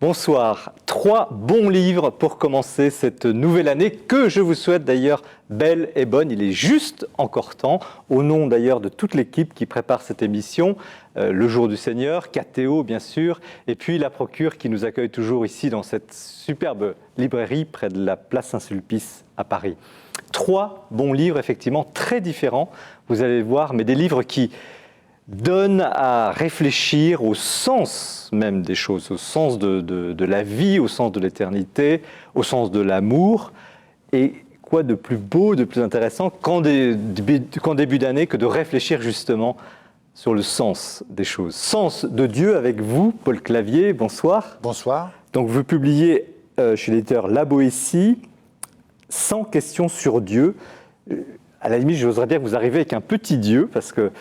Bonsoir. 3 bons livres pour commencer cette nouvelle année que je vous souhaite d'ailleurs belle et bonne. Il est juste encore temps, au nom d'ailleurs de toute l'équipe qui prépare cette émission, Le Jour du Seigneur, KTO bien sûr, et puis la Procure qui nous accueille toujours ici dans cette superbe librairie près de la place Saint-Sulpice à Paris. 3 bons livres effectivement très différents, vous allez voir, mais des livres qui donne à réfléchir au sens même des choses, au sens de la vie, au sens de l'éternité, au sens de l'amour. Et quoi de plus beau, de plus intéressant qu'en début d'année que de réfléchir justement sur le sens des choses. Sens de Dieu avec vous, Paul Clavier, bonsoir. Bonsoir. Donc vous publiez chez l'éditeur La Boétie, 100 questions sur Dieu. À la limite, j'oserais dire que vous arrivez avec un petit Dieu, parce que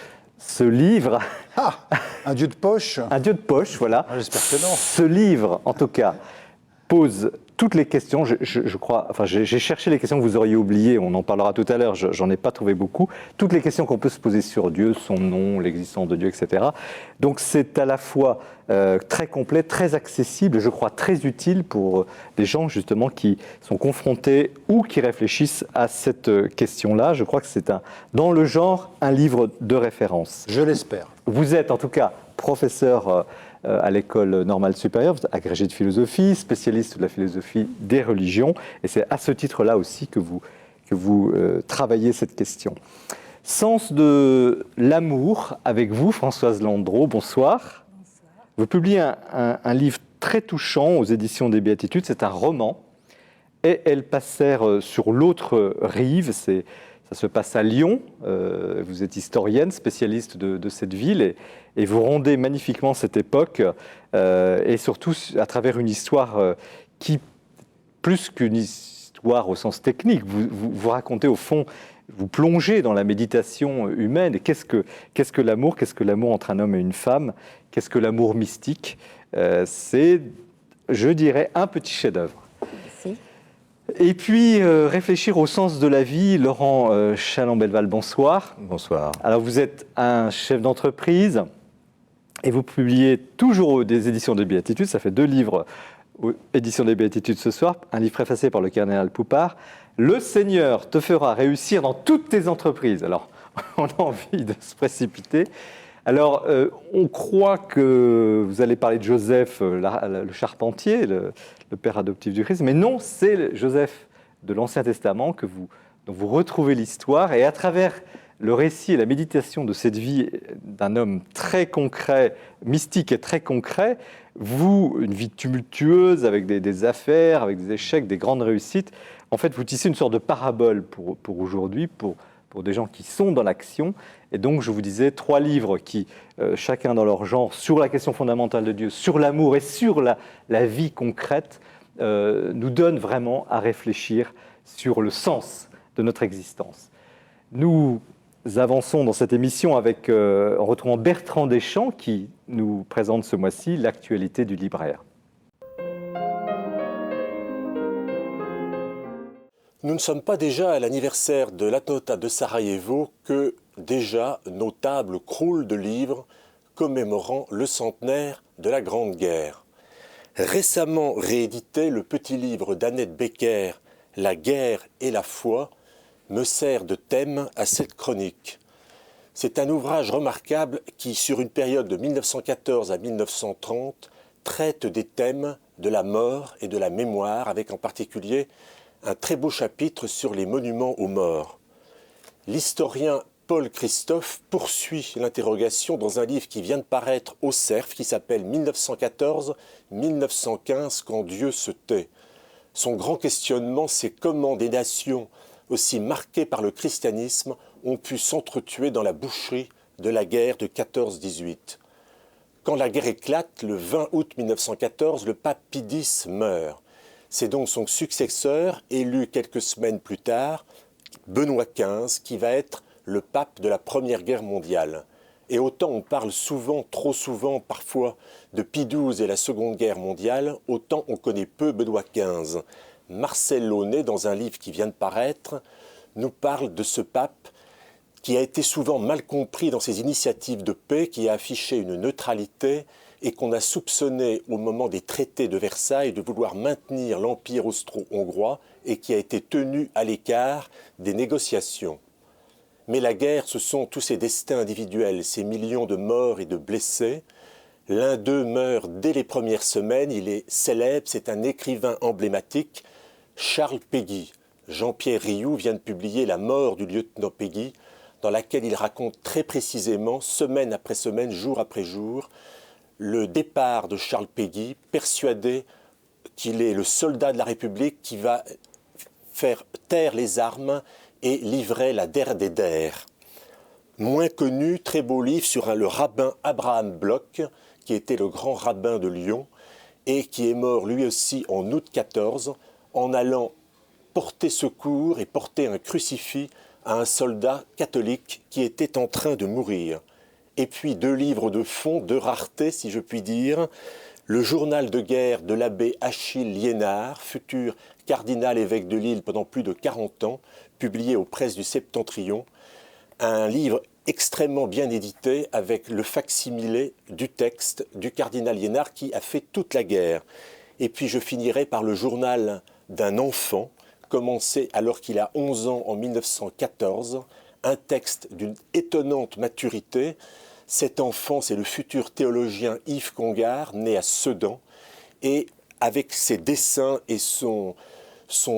ce livre... Ah, un dieu de poche. Un dieu de poche, voilà. Ah, j'espère que non. Ce livre, en tout cas, pose toutes les questions. Je crois, enfin, j'ai cherché les questions que vous auriez oubliées, on en parlera tout à l'heure, j'en ai pas trouvé beaucoup. Toutes les questions qu'on peut se poser sur Dieu, son nom, l'existence de Dieu, etc. Donc c'est à la fois très complet, très accessible, je crois très utile pour des gens justement qui sont confrontés ou qui réfléchissent à cette question-là. Je crois que c'est dans le genre un livre de référence. Je l'espère. Vous êtes en tout cas professeur à l'école normale supérieure, vous êtes agrégé de philosophie, spécialiste de la philosophie des religions, et c'est à ce titre-là aussi que vous travaillez cette question. Sens de l'amour avec vous, Françoise Landreau, bonsoir. Bonsoir. Vous publiez un livre très touchant aux éditions des Béatitudes, c'est un roman, et elles passèrent sur l'autre rive, ça se passe à Lyon, vous êtes historienne, spécialiste de cette ville, et vous rendez magnifiquement cette époque, et surtout à travers une histoire qui, plus qu'une histoire au sens technique, vous racontez au fond, vous plongez dans la méditation humaine, et qu'est-ce que l'amour, qu'est-ce que l'amour entre un homme et une femme, qu'est-ce que l'amour mystique, c'est, je dirais, un petit chef-d'œuvre. Merci. Et puis, réfléchir au sens de la vie, Laurent Chalon-Belval, bonsoir. Bonsoir. Alors, vous êtes un chef d'entreprise et vous publiez toujours des éditions des Béatitudes, ça fait 2 livres aux éditions des Béatitudes ce soir, un livre préfacé par le cardinal Poupart. Le Seigneur te fera réussir dans toutes tes entreprises. Alors, on a envie de se précipiter. Alors, on croit que vous allez parler de Joseph, le charpentier, le père adoptif du Christ, mais non, c'est Joseph de l'Ancien Testament dont vous retrouvez l'histoire, et à travers le récit et la méditation de cette vie d'un homme très concret, mystique et très concret, une vie tumultueuse avec des affaires, avec des échecs, des grandes réussites, en fait, vous tissez une sorte de parabole pour aujourd'hui, pour des gens qui sont dans l'action. Et donc, je vous disais, 3 livres qui, chacun dans leur genre, sur la question fondamentale de Dieu, sur l'amour et sur la vie concrète, nous donnent vraiment à réfléchir sur le sens de notre existence. Nous avançons dans cette émission en retrouvant Bertrand Deschamps qui nous présente ce mois-ci l'actualité du libraire. Nous ne sommes pas déjà à l'anniversaire de l'attentat de Sarajevo que déjà nos tables croulent de livres commémorant le centenaire de la Grande Guerre. Récemment réédité, le petit livre d'Annette Becker, La guerre et la foi, me sert de thème à cette chronique. C'est un ouvrage remarquable qui, sur une période de 1914 à 1930, traite des thèmes de la mort et de la mémoire, avec en particulier un très beau chapitre sur les monuments aux morts. L'historien Paul Christophe poursuit l'interrogation dans un livre qui vient de paraître au Cerf, qui s'appelle 1914-1915, quand Dieu se tait. Son grand questionnement, c'est comment des nations aussi marquées par le christianisme ont pu s'entretuer dans la boucherie de la guerre de 14-18. Quand la guerre éclate, le 20 août 1914, le pape Pie X meurt. C'est donc son successeur, élu quelques semaines plus tard, Benoît XV, qui va être le pape de la Première Guerre mondiale. Et autant on parle souvent, trop souvent parfois, de Pie XII et la Seconde Guerre mondiale, autant on connaît peu Benoît XV. Marcel Launay, dans un livre qui vient de paraître, nous parle de ce pape qui a été souvent mal compris dans ses initiatives de paix, qui a affiché une neutralité et qu'on a soupçonné au moment des traités de Versailles de vouloir maintenir l'Empire austro-hongrois et qui a été tenu à l'écart des négociations. Mais la guerre, ce sont tous ces destins individuels, ces millions de morts et de blessés. L'un d'eux meurt dès les premières semaines, il est célèbre, c'est un écrivain emblématique, Charles Péguy. Jean-Pierre Rioux vient de publier La mort du lieutenant Péguy, dans laquelle il raconte très précisément, semaine après semaine, jour après jour, le départ de Charles Péguy, persuadé qu'il est le soldat de la République qui va faire taire les armes et livrer la der des der. Moins connu, très beau livre sur le rabbin Abraham Bloch, qui était le grand rabbin de Lyon et qui est mort lui aussi en août 14 en allant porter secours et porter un crucifix à un soldat catholique qui était en train de mourir. Et puis 2 livres de fond, de rareté si je puis dire, le journal de guerre de l'abbé Achille Liénard, futur cardinal évêque de Lille pendant plus de 40 ans, publié aux presses du Septentrion, un livre extrêmement bien édité avec le fac-similé du texte du cardinal Liénard qui a fait toute la guerre. Et puis je finirai par le journal d'un enfant, commencé alors qu'il a 11 ans en 1914, un texte d'une étonnante maturité. Cet enfant, c'est le futur théologien Yves Congar, né à Sedan, et avec ses dessins et son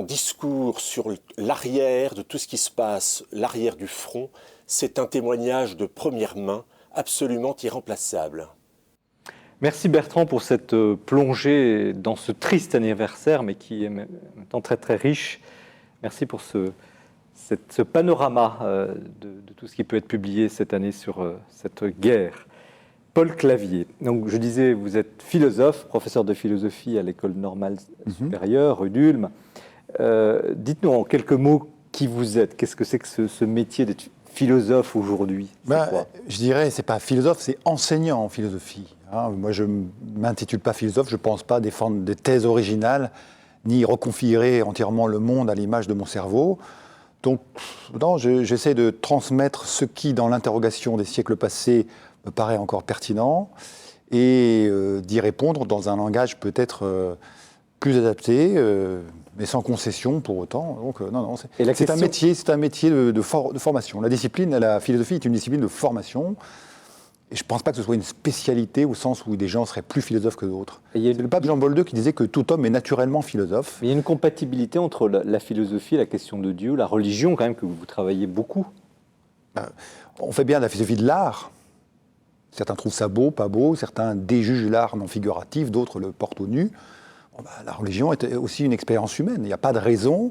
discours sur l'arrière de tout ce qui se passe, l'arrière du front, c'est un témoignage de première main absolument irremplaçable. Merci Bertrand pour cette plongée dans ce triste anniversaire, mais qui est en même temps très très riche. Merci pour ce panorama de tout ce qui peut être publié cette année sur cette guerre. Paul Clavier, donc je disais, vous êtes philosophe, professeur de philosophie à l'École normale supérieure, rue d'Ulm. Dites-nous en quelques mots qui vous êtes. Qu'est-ce que c'est que ce métier d'être philosophe aujourd'hui? Je dirais, c'est pas philosophe, c'est enseignant en philosophie. Moi, je ne m'intitule pas philosophe, je ne pense pas défendre des thèses originales, ni reconfigurer entièrement le monde à l'image de mon cerveau. Donc, non, j'essaie de transmettre ce qui, dans l'interrogation des siècles passés, me paraît encore pertinent, et d'y répondre dans un langage peut-être plus adapté, mais sans concession pour autant. Donc, non, c'est un métier de formation. La philosophie est une discipline de formation. Et je ne pense pas que ce soit une spécialité au sens où des gens seraient plus philosophes que d'autres. C'est le pape Jean-Paul II qui disait que tout homme est naturellement philosophe. Mais il y a une compatibilité entre la philosophie, la question de Dieu, la religion quand même, que vous travaillez beaucoup. On fait bien de la philosophie de l'art. Certains trouvent ça beau, pas beau. Certains déjugent l'art non figuratif, d'autres le portent au nu. La religion est aussi une expérience humaine. Il n'y a pas de raison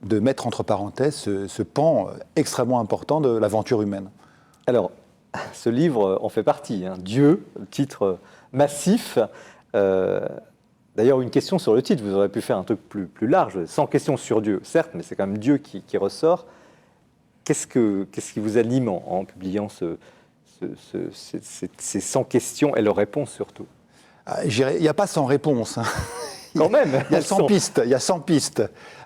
de mettre entre parenthèses ce pan extrêmement important de l'aventure humaine. Alors, ce livre en fait partie. Dieu, titre massif. D'ailleurs, une question sur le titre. Vous auriez pu faire un truc plus large, sans question sur Dieu, certes, mais c'est quand même Dieu qui ressort. Qu'est-ce qui vous anime en publiant ces 100 questions et leurs réponses surtout? Il n'y a pas 100 réponses. Quand même. Il y a 100 pistes. Il y a 100 pistes.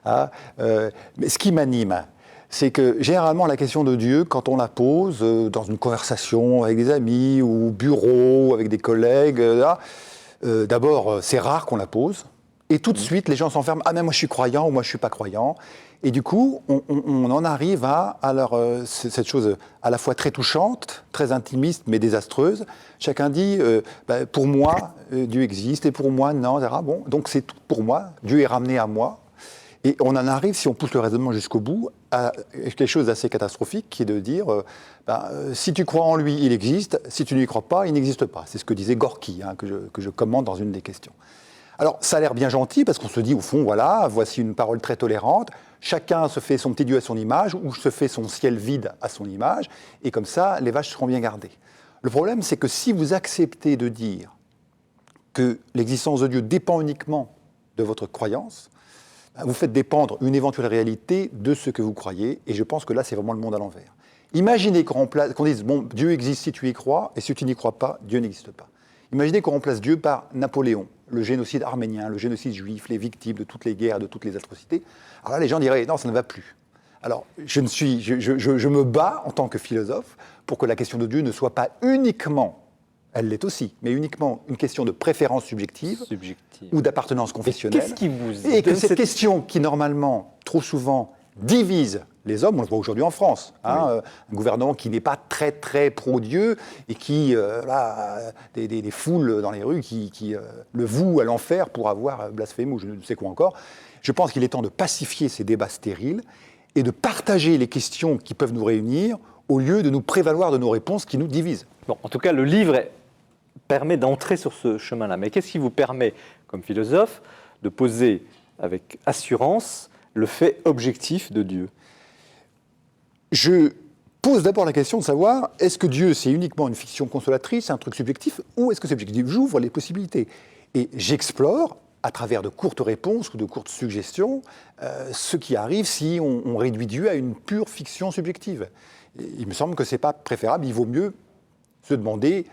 Mais ce qui m'anime, c'est que généralement la question de Dieu, quand on la pose dans une conversation avec des amis ou au bureau, avec des collègues, d'abord c'est rare qu'on la pose, et tout de suite les gens s'enferment. Ah mais moi je suis croyant ou moi je suis pas croyant. Et du coup on en arrive à cette chose à la fois très touchante, très intimiste mais désastreuse. Chacun dit pour moi Dieu existe et pour moi non. Bon, donc c'est tout pour moi. Dieu est ramené à moi. Et on en arrive, si on pousse le raisonnement jusqu'au bout, à quelque chose d'assez catastrophique, qui est de dire si tu crois en lui, il existe, si tu n'y crois pas, il n'existe pas. C'est ce que disait Gorky, que je commente dans une des questions. Alors, ça a l'air bien gentil, parce qu'on se dit, au fond, voilà, voici une parole très tolérante, chacun se fait son petit Dieu à son image, ou se fait son ciel vide à son image, et comme ça, les vaches seront bien gardées. Le problème, c'est que si vous acceptez de dire que l'existence de Dieu dépend uniquement de votre croyance, vous faites dépendre une éventuelle réalité de ce que vous croyez, et je pense que là, c'est vraiment le monde à l'envers. Imaginez qu'on dise, bon, Dieu existe si tu y crois, et si tu n'y crois pas, Dieu n'existe pas. Imaginez qu'on remplace Dieu par Napoléon, le génocide arménien, le génocide juif, les victimes de toutes les guerres, de toutes les atrocités. Alors là, les gens diraient, non, ça ne va plus. Alors, je me bats en tant que philosophe pour que la question de Dieu ne soit pas uniquement elle l'est aussi, mais uniquement une question de préférence subjective Subjective. ou d'appartenance confessionnelle. Qu'est-ce qui vous Et que donne cette cette- question qui, normalement, trop souvent, divise les hommes, on le voit aujourd'hui en France, un gouvernement qui n'est pas très, très pro-Dieu et qui, des foules dans les rues qui le vouent à l'enfer pour avoir blasphémé ou je ne sais quoi encore. Je pense qu'il est temps de pacifier ces débats stériles et de partager les questions qui peuvent nous réunir au lieu de nous prévaloir de nos réponses qui nous divisent. Bon, en tout cas, le livre permet d'entrer sur ce chemin-là. Mais qu'est-ce qui vous permet, comme philosophe, de poser avec assurance le fait objectif de Dieu? Je pose d'abord la question de savoir, est-ce que Dieu, c'est uniquement une fiction consolatrice, un truc subjectif, ou est-ce que c'est objectif? J'ouvre les possibilités. Et j'explore, à travers de courtes réponses ou de courtes suggestions, ce qui arrive si on réduit Dieu à une pure fiction subjective. Et il me semble que ce n'est pas préférable, il vaut mieux se demander,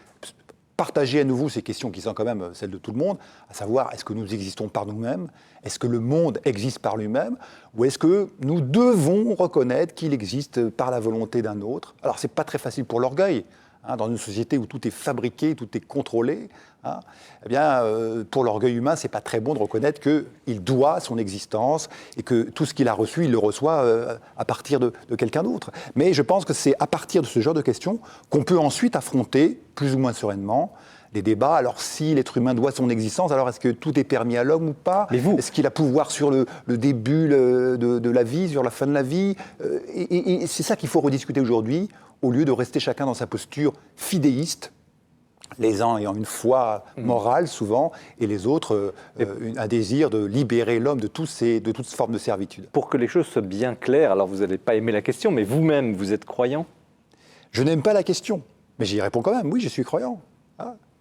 partager à nouveau ces questions qui sont quand même celles de tout le monde, à savoir, est-ce que nous existons par nous-mêmes? Est-ce que le monde existe par lui-même? Ou est-ce que nous devons reconnaître qu'il existe par la volonté d'un autre? Alors, ce n'est pas très facile pour l'orgueil. Dans une société où tout est fabriqué, tout est contrôlé, eh bien, pour l'orgueil humain, ce n'est pas très bon de reconnaître qu'il doit son existence et que tout ce qu'il a reçu, il le reçoit à partir de quelqu'un d'autre. Mais je pense que c'est à partir de ce genre de questions qu'on peut ensuite affronter, plus ou moins sereinement, les débats. Alors, si l'être humain doit son existence, alors est-ce que tout est permis à l'homme ou pas? Est-ce qu'il a pouvoir sur le début de la vie, sur la fin de la vie? Et c'est ça qu'il faut rediscuter aujourd'hui, au lieu de rester chacun dans sa posture fidéiste, les uns ayant une foi morale souvent, et les autres un désir de libérer l'homme de toute forme de servitude. Pour que les choses soient bien claires, alors vous n'allez pas aimer la question, mais vous-même, vous êtes croyant? Je n'aime pas la question, mais j'y réponds quand même. Oui, je suis croyant.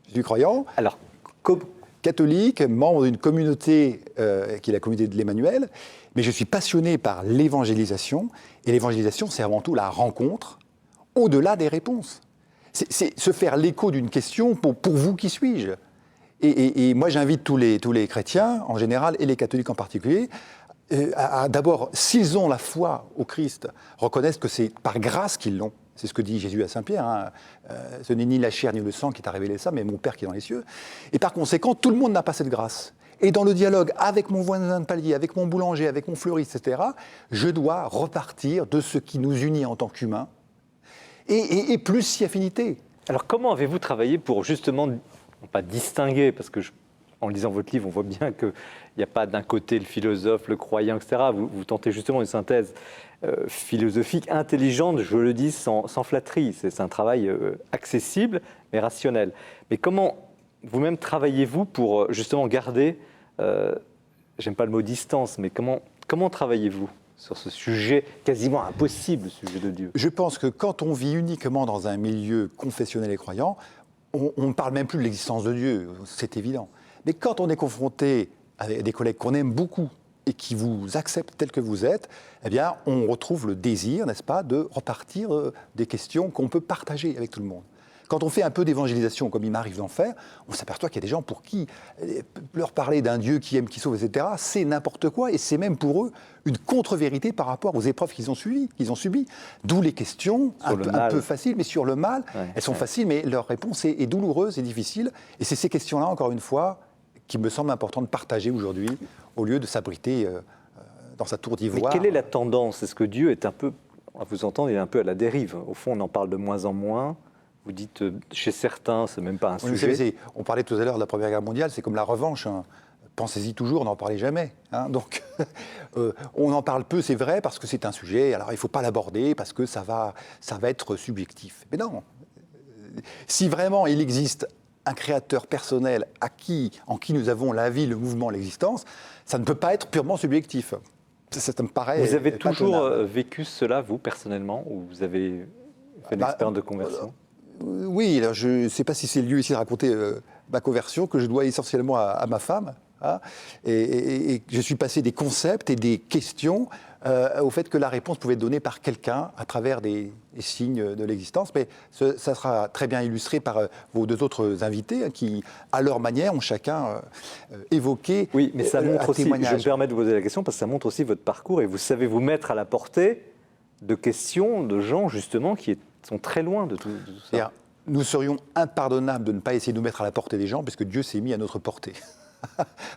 Je suis croyant. Alors, catholique, membre d'une communauté qui est la communauté de l'Emmanuel, mais je suis passionné par l'évangélisation, et l'évangélisation, c'est avant tout la rencontre, au-delà des réponses. C'est se faire l'écho d'une question pour vous, qui suis-je? Et moi, j'invite tous les chrétiens, en général, et les catholiques en particulier, à d'abord, s'ils ont la foi au Christ, reconnaissent que c'est par grâce qu'ils l'ont. C'est ce que dit Jésus à Saint-Pierre. Ce n'est ni la chair ni le sang qui t'a révélé ça, mais mon Père qui est dans les cieux. Et par conséquent, tout le monde n'a pas cette grâce. Et dans le dialogue avec mon voisin de palier, avec mon boulanger, avec mon fleuriste, etc., je dois repartir de ce qui nous unit en tant qu'humains, et plus si affinité. Alors comment avez-vous travaillé pour justement, non pas distinguer, parce que en lisant votre livre, on voit bien qu'il n'y a pas d'un côté le philosophe, le croyant, etc. Vous tentez justement une synthèse philosophique, intelligente, je le dis sans flatterie. C'est un travail accessible, mais rationnel. Mais comment vous-même travaillez-vous pour justement garder, j'aime pas le mot distance, mais comment travaillez-vous sur ce sujet quasiment impossible, le sujet de Dieu? Je pense que quand on vit uniquement dans un milieu confessionnel et croyant, on ne parle même plus de l'existence de Dieu, c'est évident. Mais quand on est confronté à des collègues qu'on aime beaucoup et qui vous acceptent tel que vous êtes, eh bien, on retrouve le désir, n'est-ce pas, de repartir des questions qu'on peut partager avec tout le monde. Quand on fait un peu d'évangélisation, comme il m'arrive d'en faire, on s'aperçoit qu'il y a des gens pour qui leur parler d'un Dieu qui aime, qui sauve, etc., c'est n'importe quoi, et c'est même pour eux une contre-vérité par rapport aux épreuves qu'ils ont subies. D'où les questions un peu faciles, mais sur le mal, elles sont faciles, mais leur réponse est douloureuse et difficile. Et c'est ces questions-là, encore une fois, qui me semblent importantes de partager aujourd'hui, au lieu de s'abriter dans sa tour d'ivoire. Mais quelle est la tendance? Est-ce que Dieu est un peu, à vous entendre, il est un peu à la dérive? Au fond, on en parle de moins en moins. Vous dites, chez certains, c'est même pas un sujet. Vous savez, on parlait tout à l'heure de la Première Guerre mondiale, c'est comme la revanche. Pensez-y toujours, on n'en parlait jamais. Donc, on en parle peu, c'est vrai, parce que c'est un sujet. Alors, il ne faut pas l'aborder, parce que ça va être subjectif. Mais non. Si vraiment il existe un créateur personnel en qui nous avons la vie, le mouvement, l'existence, ça ne peut pas être purement subjectif. Ça me paraît. Vous avez toujours vécu cela, vous, personnellement, ou vous avez fait une expérience de conversion? Oui, alors je ne sais pas si c'est le lieu ici de raconter ma conversion, que je dois essentiellement à ma femme. Et je suis passé des concepts et des questions au fait que la réponse pouvait être donnée par quelqu'un à travers des signes de l'existence. Mais ça sera très bien illustré par vos deux autres invités qui, à leur manière, ont chacun évoqué oui, mais ça montre aussi, témoignage. je me permets de vous poser la question, parce que ça montre aussi votre parcours et vous savez vous mettre à la portée de questions de gens, justement, qui sont très loin de tout ça. nous serions impardonnables de ne pas essayer de nous mettre à la portée des gens, parce que Dieu s'est mis à notre portée.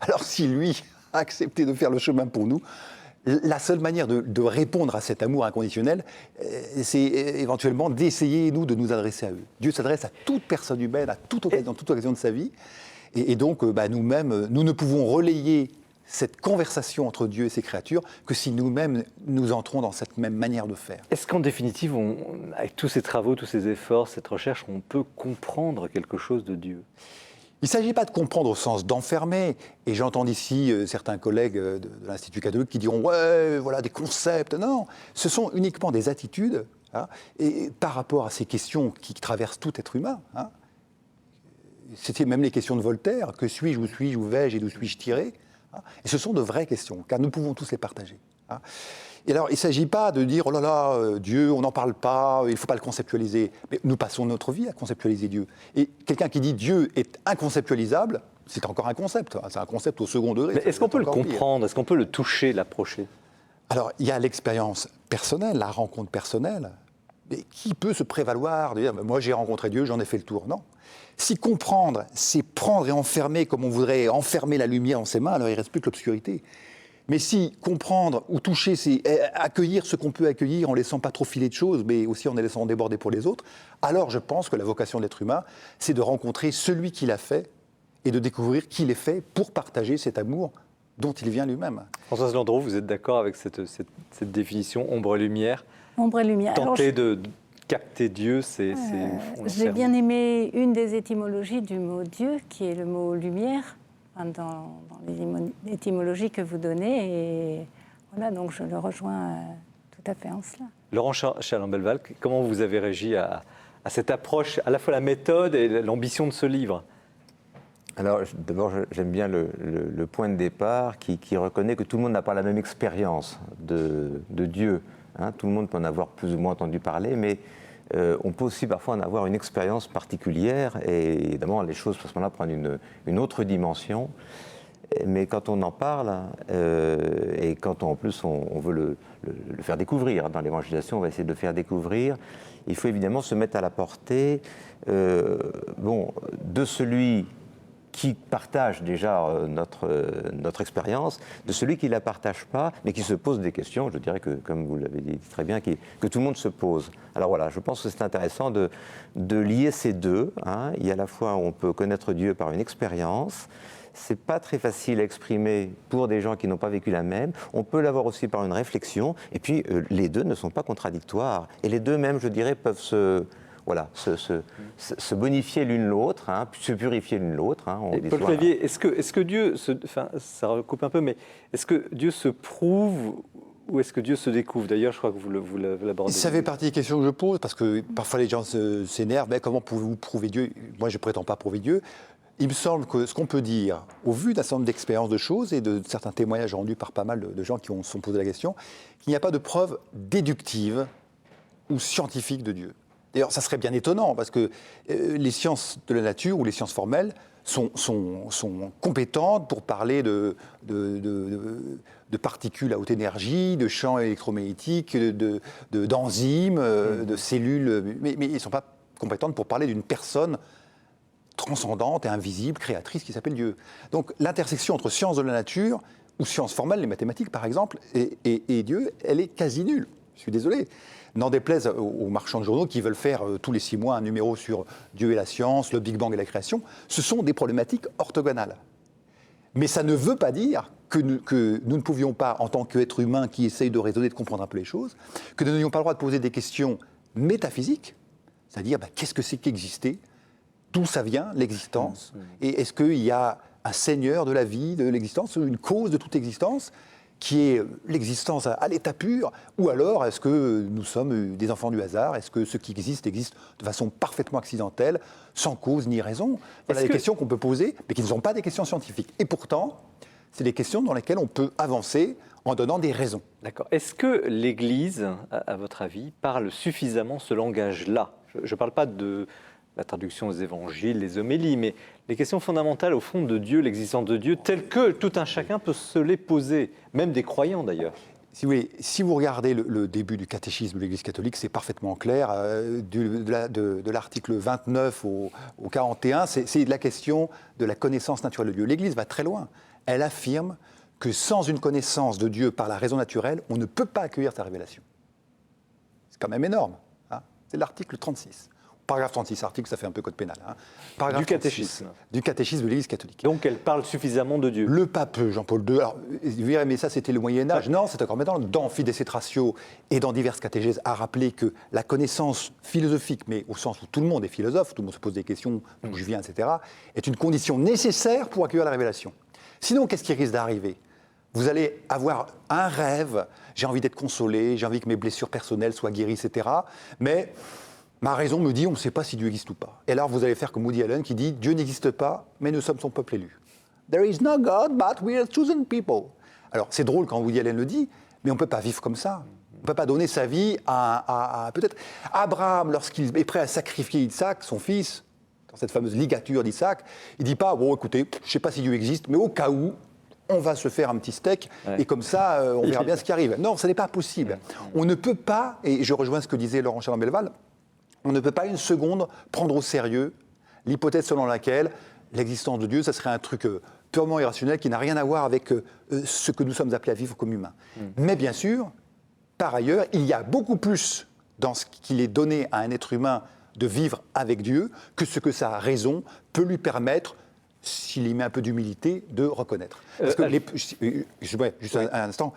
Alors si lui a accepté de faire le chemin pour nous, la seule manière de répondre à cet amour inconditionnel, c'est éventuellement d'essayer, nous, de nous adresser à eux. Dieu s'adresse à toute personne humaine, à toute occasion de sa vie. Et donc, nous-mêmes, nous ne pouvons relayer cette conversation entre Dieu et ses créatures que si nous-mêmes, nous entrons dans cette même manière de faire. Est-ce qu'en définitive, avec tous ces travaux, tous ces efforts, cette recherche, on peut comprendre quelque chose de Dieu ? Il ne s'agit pas de comprendre au sens d'enfermer, et j'entends ici certains collègues de l'Institut catholique qui diront « ouais, voilà, des concepts ». Non, ce sont uniquement des attitudes, hein, et par rapport à ces questions qui traversent tout être humain. Hein. C'était même les questions de Voltaire, que suis-je, où suis-je, où vais-je et d'où suis-je tiré, hein. Et ce sont de vraies questions, car nous pouvons tous les partager. Hein. Et alors, il ne s'agit pas de dire « oh là là, Dieu, on n'en parle pas, il ne faut pas le conceptualiser ». Mais nous passons notre vie à conceptualiser Dieu. Et quelqu'un qui dit « Dieu est inconceptualisable », c'est encore un concept, hein, c'est un concept au second degré. Mais est-ce qu'on peut le comprendre ? Est-ce qu'on peut le toucher, l'approcher ? Alors, il y a l'expérience personnelle, la rencontre personnelle. Mais qui peut se prévaloir de dire « moi j'ai rencontré Dieu, j'en ai fait le tour ». Non. Si comprendre, c'est prendre et enfermer comme on voudrait enfermer la lumière dans ses mains, alors il ne reste plus que l'obscurité. Mais si comprendre ou toucher, c'est accueillir ce qu'on peut accueillir en ne laissant pas trop filer de choses, mais aussi en les laissant déborder pour les autres, alors je pense que la vocation de l'être humain, c'est de rencontrer celui qui l'a fait et de découvrir qu'il est fait pour partager cet amour dont il vient lui-même. Françoise Landreau, vous êtes d'accord avec cette définition ombre-lumière ? Ombre et lumière. Tenter de capter Dieu, c'est j'ai bien aimé une des étymologies du mot Dieu, qui est le mot lumière, dans les étymologies que vous donnez. Et voilà, donc je le rejoins tout à fait en cela. Laurent Chalin-Belval, comment vous avez réagi à cette approche, à la fois la méthode et l'ambition de ce livre ? Alors, d'abord, j'aime bien le point de départ qui reconnaît que tout le monde n'a pas la même expérience de Dieu. Hein. Tout le monde peut en avoir plus ou moins entendu parler, mais on peut aussi parfois en avoir une expérience particulière, et évidemment, les choses, à ce moment-là, prennent une autre dimension. Mais quand on en parle, et quand en plus on veut le faire découvrir, dans l'évangélisation, on va essayer de le faire découvrir, il faut évidemment se mettre à la portée de celui qui partage déjà notre expérience, de celui qui ne la partage pas, mais qui se pose des questions, je dirais que, comme vous l'avez dit très bien, que tout le monde se pose. Alors voilà, je pense que c'est intéressant de lier ces deux. Hein. Il y a à la fois, on peut connaître Dieu par une expérience, c'est pas très facile à exprimer pour des gens qui n'ont pas vécu la même, on peut l'avoir aussi par une réflexion, et puis les deux ne sont pas contradictoires, et les deux même, je dirais, peuvent se bonifier l'une l'autre, hein, se purifier l'une l'autre. Hein, Paul Clavier, est-ce que Dieu, ça recoupe un peu, mais est-ce que Dieu se prouve ou est-ce que Dieu se découvre ? D'ailleurs, je crois que vous l'abordez. Ça fait partie des questions que je pose, parce que parfois les gens s'énervent, mais comment pouvez-vous prouver Dieu ? Moi, je ne prétends pas prouver Dieu. Il me semble que ce qu'on peut dire, au vu d'un certain nombre d'expériences de choses et de certains témoignages rendus par pas mal de gens qui se sont posé la question, qu'il n'y a pas de preuve déductive ou scientifique de Dieu. D'ailleurs, ça serait bien étonnant, parce que les sciences de la nature ou les sciences formelles sont compétentes pour parler de particules à haute énergie, de champs électromagnétiques, d'enzymes, de cellules, mais ils ne sont pas compétentes pour parler d'une personne transcendante et invisible, créatrice, qui s'appelle Dieu. Donc l'intersection entre sciences de la nature, ou sciences formelles, les mathématiques par exemple, et Dieu, elle est quasi nulle. Je suis désolé. N'en déplaise aux marchands de journaux qui veulent faire tous les 6 mois un numéro sur Dieu et la science, le Big Bang et la création, ce sont des problématiques orthogonales. Mais ça ne veut pas dire que nous ne pouvions pas, en tant qu'êtres humains qui essayent de raisonner, de comprendre un peu les choses, que nous n'ayons pas le droit de poser des questions métaphysiques, c'est-à-dire qu'est-ce que c'est qu'exister ? D'où ça vient, l'existence ? Et est-ce qu'il y a un seigneur de la vie, de l'existence, une cause de toute existence, qui est l'existence à l'état pur ? Ou alors, est-ce que nous sommes des enfants du hasard ? Est-ce que ce qui existe de façon parfaitement accidentelle, sans cause ni raison ? Voilà des questions qu'on peut poser, mais qui ne sont pas des questions scientifiques. Et pourtant, c'est des questions dans lesquelles on peut avancer en donnant des raisons. D'accord. Est-ce que l'Église, à votre avis, parle suffisamment ce langage-là ? Je ne parle pas de la traduction des évangiles, les homélies, mais les questions fondamentales au fond de Dieu, l'existence de Dieu, telles que tout un chacun peut se les poser, même des croyants d'ailleurs. Si vous voulez, si vous regardez le début du catéchisme de l'Église catholique, c'est parfaitement clair. De l'article 29 au 41, c'est la question de la connaissance naturelle de Dieu. L'Église va très loin. Elle affirme que sans une connaissance de Dieu par la raison naturelle, on ne peut pas accueillir sa révélation. C'est quand même énorme. Hein. C'est l'article 36. Paragraphe 36, article, ça fait un peu code pénal. Hein. Paragraphe Du catéchisme. 36, du catéchisme de l'Église catholique. Donc elle parle suffisamment de Dieu. Le pape Jean-Paul II, alors vous verrez, mais ça c'était le Moyen-Âge. Non, c'est encore maintenant. Dans Fides et Ratio et dans diverses catéchèses, a rappelé que la connaissance philosophique, mais au sens où tout le monde est philosophe, tout le monde se pose des questions, d'où je viens, etc., est une condition nécessaire pour accueillir la révélation. Sinon, qu'est-ce qui risque d'arriver ? Vous allez avoir un rêve, j'ai envie d'être consolé, j'ai envie que mes blessures personnelles soient guéries, etc., mais ma raison me dit, on ne sait pas si Dieu existe ou pas. Et alors, vous allez faire comme Woody Allen qui dit, Dieu n'existe pas, mais nous sommes son peuple élu. There is no God, but we are chosen people. Alors, c'est drôle quand Woody Allen le dit, mais on ne peut pas vivre comme ça. On ne peut pas donner sa vie à peut-être Abraham, lorsqu'il est prêt à sacrifier Isaac, son fils, dans cette fameuse ligature d'Isaac, il ne dit pas, bon, écoutez, je ne sais pas si Dieu existe, mais au cas où, on va se faire un petit steak, et comme ça, on verra bien ce qui arrive. Non, ce n'est pas possible. On ne peut pas, et je rejoins ce que disait Laurent Chalon-Belval, on ne peut pas une seconde prendre au sérieux l'hypothèse selon laquelle l'existence de Dieu, ça serait un truc purement irrationnel qui n'a rien à voir avec ce que nous sommes appelés à vivre comme humains. Mais bien sûr, par ailleurs, il y a beaucoup plus dans ce qu'il est donné à un être humain de vivre avec Dieu que ce que sa raison peut lui permettre, s'il y met un peu d'humilité, de reconnaître. Parce que juste un instant,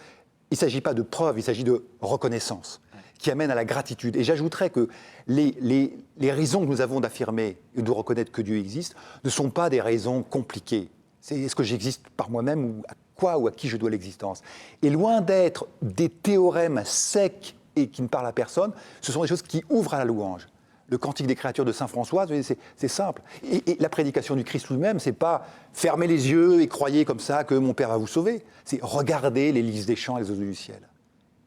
il ne s'agit pas de preuve, il s'agit de reconnaissance qui amène à la gratitude. Et j'ajouterais que les raisons que nous avons d'affirmer et de reconnaître que Dieu existe ne sont pas des raisons compliquées. C'est est-ce que j'existe par moi-même ou à quoi ou à qui je dois l'existence. Et loin d'être des théorèmes secs et qui ne parlent à personne, ce sont des choses qui ouvrent à la louange. Le cantique des créatures de saint François, c'est simple. Et la prédication du Christ lui-même, c'est pas fermer les yeux et croyez comme ça que mon Père va vous sauver. C'est regarder les lys des champs et les oiseaux du ciel.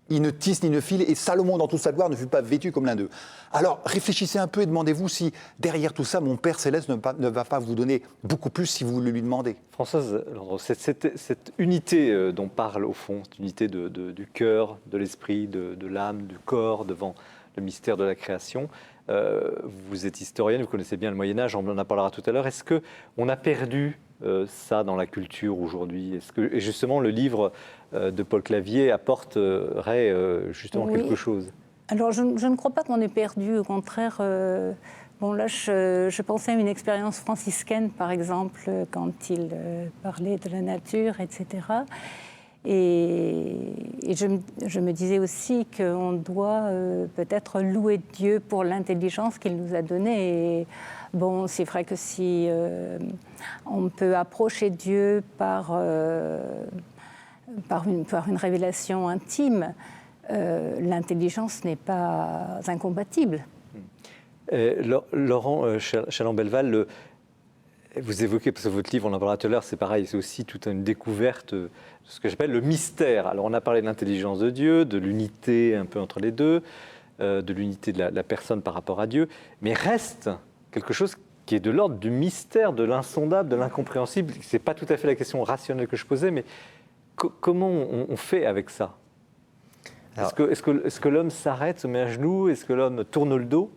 Il ne tisse ni ne file, et Salomon, dans toute sa gloire, ne fut pas vêtu comme l'un d'eux. Alors, réfléchissez un peu et demandez-vous si, derrière tout ça, mon Père Céleste ne va pas vous donner beaucoup plus si vous le lui demandez. Françoise, cette unité dont parle, au fond, cette unité du cœur, de l'esprit, de l'âme, du corps, devant le mystère de la création, vous êtes historienne, vous connaissez bien le Moyen-Âge, on en parlera tout à l'heure. Est-ce qu'on a perdu ça dans la culture aujourd'hui? Et justement, le livre de Paul Clavier apporterait justement quelque chose? Alors, je ne crois pas qu'on ait perdu, au contraire. Bon, là, je pensais à une expérience franciscaine, par exemple, quand il parlait de la nature, etc. Et je me disais aussi qu'on doit peut-être louer Dieu pour l'intelligence qu'il nous a donnée. Et bon, c'est vrai que si on peut approcher Dieu par une révélation intime, l'intelligence n'est pas incompatible. Laurent Chalon-Belval, vous évoquez, parce que votre livre, on en parlera tout à l'heure, c'est pareil, c'est aussi toute une découverte de ce que j'appelle le mystère. Alors on a parlé de l'intelligence de Dieu, de l'unité un peu entre les deux, de l'unité de la personne par rapport à Dieu, mais reste quelque chose qui est de l'ordre du mystère, de l'insondable, de l'incompréhensible. Ce n'est pas tout à fait la question rationnelle que je posais, mais comment on fait avec ça? Est-ce que l'homme s'arrête, se met à genoux? Est-ce que l'homme tourne le dos?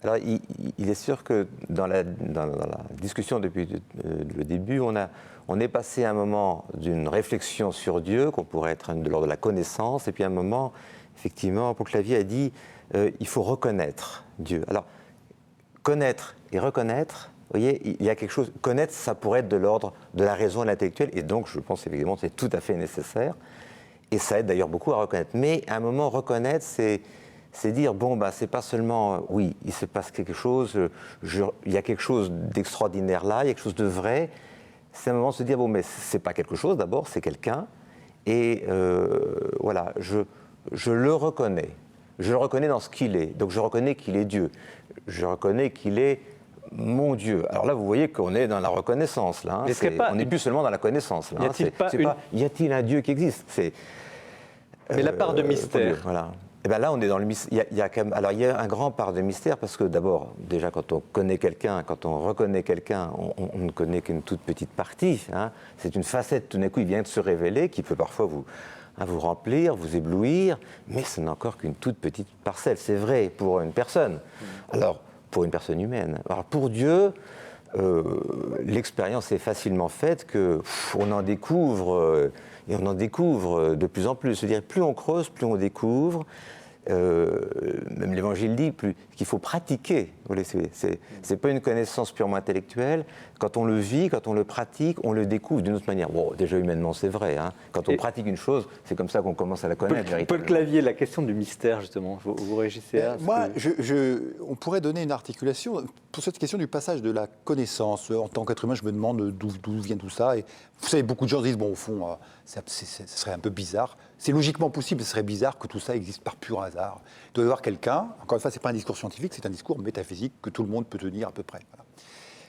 Alors, il est sûr que dans la discussion depuis le début, on est passé à un moment d'une réflexion sur Dieu, qu'on pourrait être de l'ordre de la connaissance, et puis à un moment, effectivement, Paul Clavier a dit il faut reconnaître Dieu. Alors, connaître et reconnaître, vous voyez, il y a quelque chose. Connaître, ça pourrait être de l'ordre de la raison et de l'intellectuel, et donc je pense évidemment que c'est tout à fait nécessaire, et ça aide d'ailleurs beaucoup à reconnaître. Mais à un moment, reconnaître, c'est dire, bon, bah, c'est pas seulement, oui, il se passe quelque chose, il y a quelque chose d'extraordinaire là, il y a quelque chose de vrai. C'est un moment de se dire, bon, mais c'est pas quelque chose d'abord, c'est quelqu'un. Et voilà, je le reconnais. Je le reconnais dans ce qu'il est. Donc je reconnais qu'il est Dieu. Je reconnais qu'il est mon Dieu. Alors là, vous voyez qu'on est dans la reconnaissance, là. Hein. On n'est plus seulement dans la connaissance. Là, y a-t-il un Dieu qui existe? Mais la part de mystère. Voilà. Et bien là, on est dans le mystère. Il y a un grand part de mystère parce que d'abord, déjà, quand on connaît quelqu'un, quand on reconnaît quelqu'un, on ne connaît qu'une toute petite partie. Hein. C'est une facette, tout d'un coup, il vient de se révéler, qui peut parfois vous remplir, vous éblouir, mais ce n'est encore qu'une toute petite parcelle. C'est vrai pour une personne. Alors, pour une personne humaine. Alors, pour Dieu, l'expérience est facilement faite qu'on en découvre, et on en découvre de plus en plus. C'est-à-dire, plus on creuse, plus on découvre. Même l'Évangile dit qu'il faut pratiquer. C'est pas une connaissance purement intellectuelle. Quand on le vit, quand on le pratique, on le découvre d'une autre manière. Bon, déjà humainement, c'est vrai. Hein. Quand on pratique une chose, c'est comme ça qu'on commence à la connaître véritablement. Paul Clavier, la question du mystère, justement, vous réagissez à Moi, on pourrait donner une articulation pour cette question du passage de la connaissance. En tant qu'être humain, je me demande d'où vient tout ça. Et vous savez, beaucoup de gens disent, bon, au fond, ce serait un peu bizarre. C'est logiquement possible, ce serait bizarre que tout ça existe par pur hasard. Il doit y avoir quelqu'un, encore une fois, ce n'est pas un discours scientifique, c'est un discours métaphysique que tout le monde peut tenir à peu près. Voilà.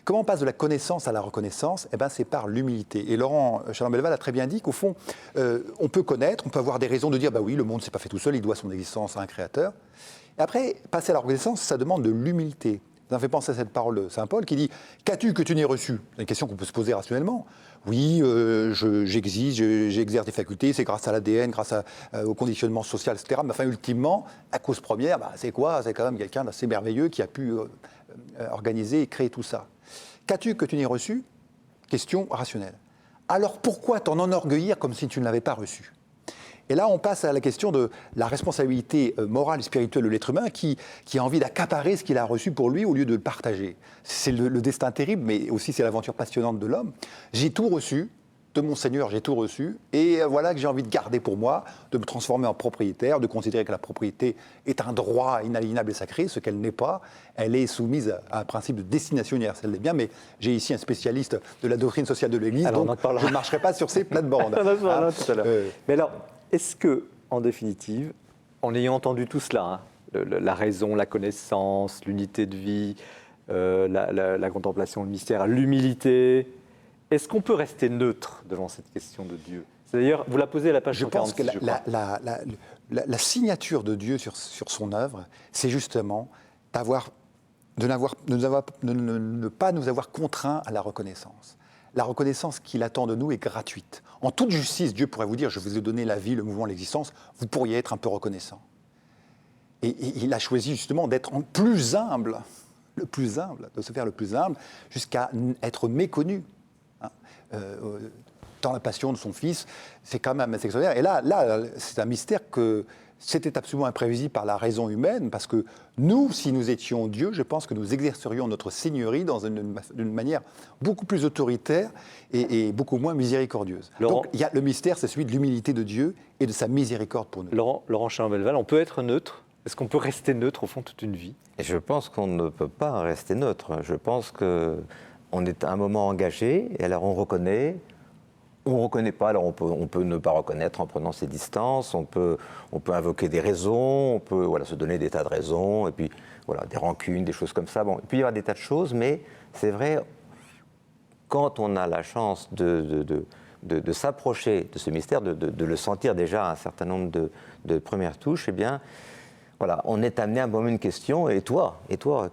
Comment on passe de la connaissance à la reconnaissance? Eh ben, c'est par l'humilité. Et Laurent Chalin-Belval a très bien dit qu'au fond, on peut connaître, on peut avoir des raisons de dire, bah oui, le monde ne s'est pas fait tout seul, il doit son existence à un créateur. Et après, passer à la reconnaissance, ça demande de l'humilité. Ça me fait penser à cette parole de saint Paul qui dit « Qu'as-tu que tu n'aies reçu ?» C'est une question qu'on peut se poser rationnellement. Oui, j'exerce des facultés, c'est grâce à l'ADN, grâce au conditionnement social, etc. Mais enfin, ultimement, la cause première, c'est quoi? C'est quand même quelqu'un d'assez merveilleux qui a pu organiser et créer tout ça. Qu'as-tu que tu n'aies reçu? Question rationnelle. Alors pourquoi t'en enorgueillir comme si tu ne l'avais pas reçu? Et là, on passe à la question de la responsabilité morale et spirituelle de l'être humain qui a envie d'accaparer ce qu'il a reçu pour lui au lieu de le partager. C'est le destin terrible, mais aussi c'est l'aventure passionnante de l'homme. J'ai tout reçu, de mon Seigneur, j'ai tout reçu, et voilà que j'ai envie de garder pour moi, de me transformer en propriétaire, de considérer que la propriété est un droit inaliénable et sacré, ce qu'elle n'est pas. Elle est soumise à un principe de destination universelle des biens, mais j'ai ici un spécialiste de la doctrine sociale de l'Église, donc je ne marcherai pas sur ces plates-bandes. Tout à l'heure. Mais alors, est-ce que, en définitive, en ayant entendu tout cela, hein, la raison, la connaissance, l'unité de vie, la contemplation, le mystère, l'humilité, est-ce qu'on peut rester neutre devant cette question de Dieu? D'ailleurs, vous la posez à la page 146, je pense que la signature de Dieu sur son œuvre, c'est justement de ne pas nous avoir contraints à la reconnaissance. La reconnaissance qu'il attend de nous est gratuite. En toute justice, Dieu pourrait vous dire, je vous ai donné la vie, le mouvement, l'existence, vous pourriez être un peu reconnaissant. Et il a choisi justement d'être plus humble, de se faire le plus humble, jusqu'à être méconnu. Hein. Dans la passion de son fils, c'est quand même assez extraordinaire. Et là, c'est un mystère que c'était absolument imprévisible par la raison humaine, parce que nous, si nous étions Dieu, je pense que nous exercerions notre seigneurie d'une manière beaucoup plus autoritaire et beaucoup moins miséricordieuse. Laurent, donc, le mystère, c'est celui de l'humilité de Dieu et de sa miséricorde pour nous. Laurent Chalin-Belval, on peut être neutre? Est-ce qu'on peut rester neutre, au fond, toute une vie? Et je pense qu'on ne peut pas rester neutre. Je pense qu'on est à un moment engagé, et alors on reconnaît. On ne reconnaît pas, alors on peut ne pas reconnaître en prenant ses distances, on peut invoquer des raisons, on peut se donner des tas de raisons, et puis des rancunes, des choses comme ça. Bon, il peut y avoir des tas de choses, mais c'est vrai, quand on a la chance de s'approcher de ce mystère, de le sentir déjà à un certain nombre de premières touches, eh bien, on est amené à poser une question, et toi,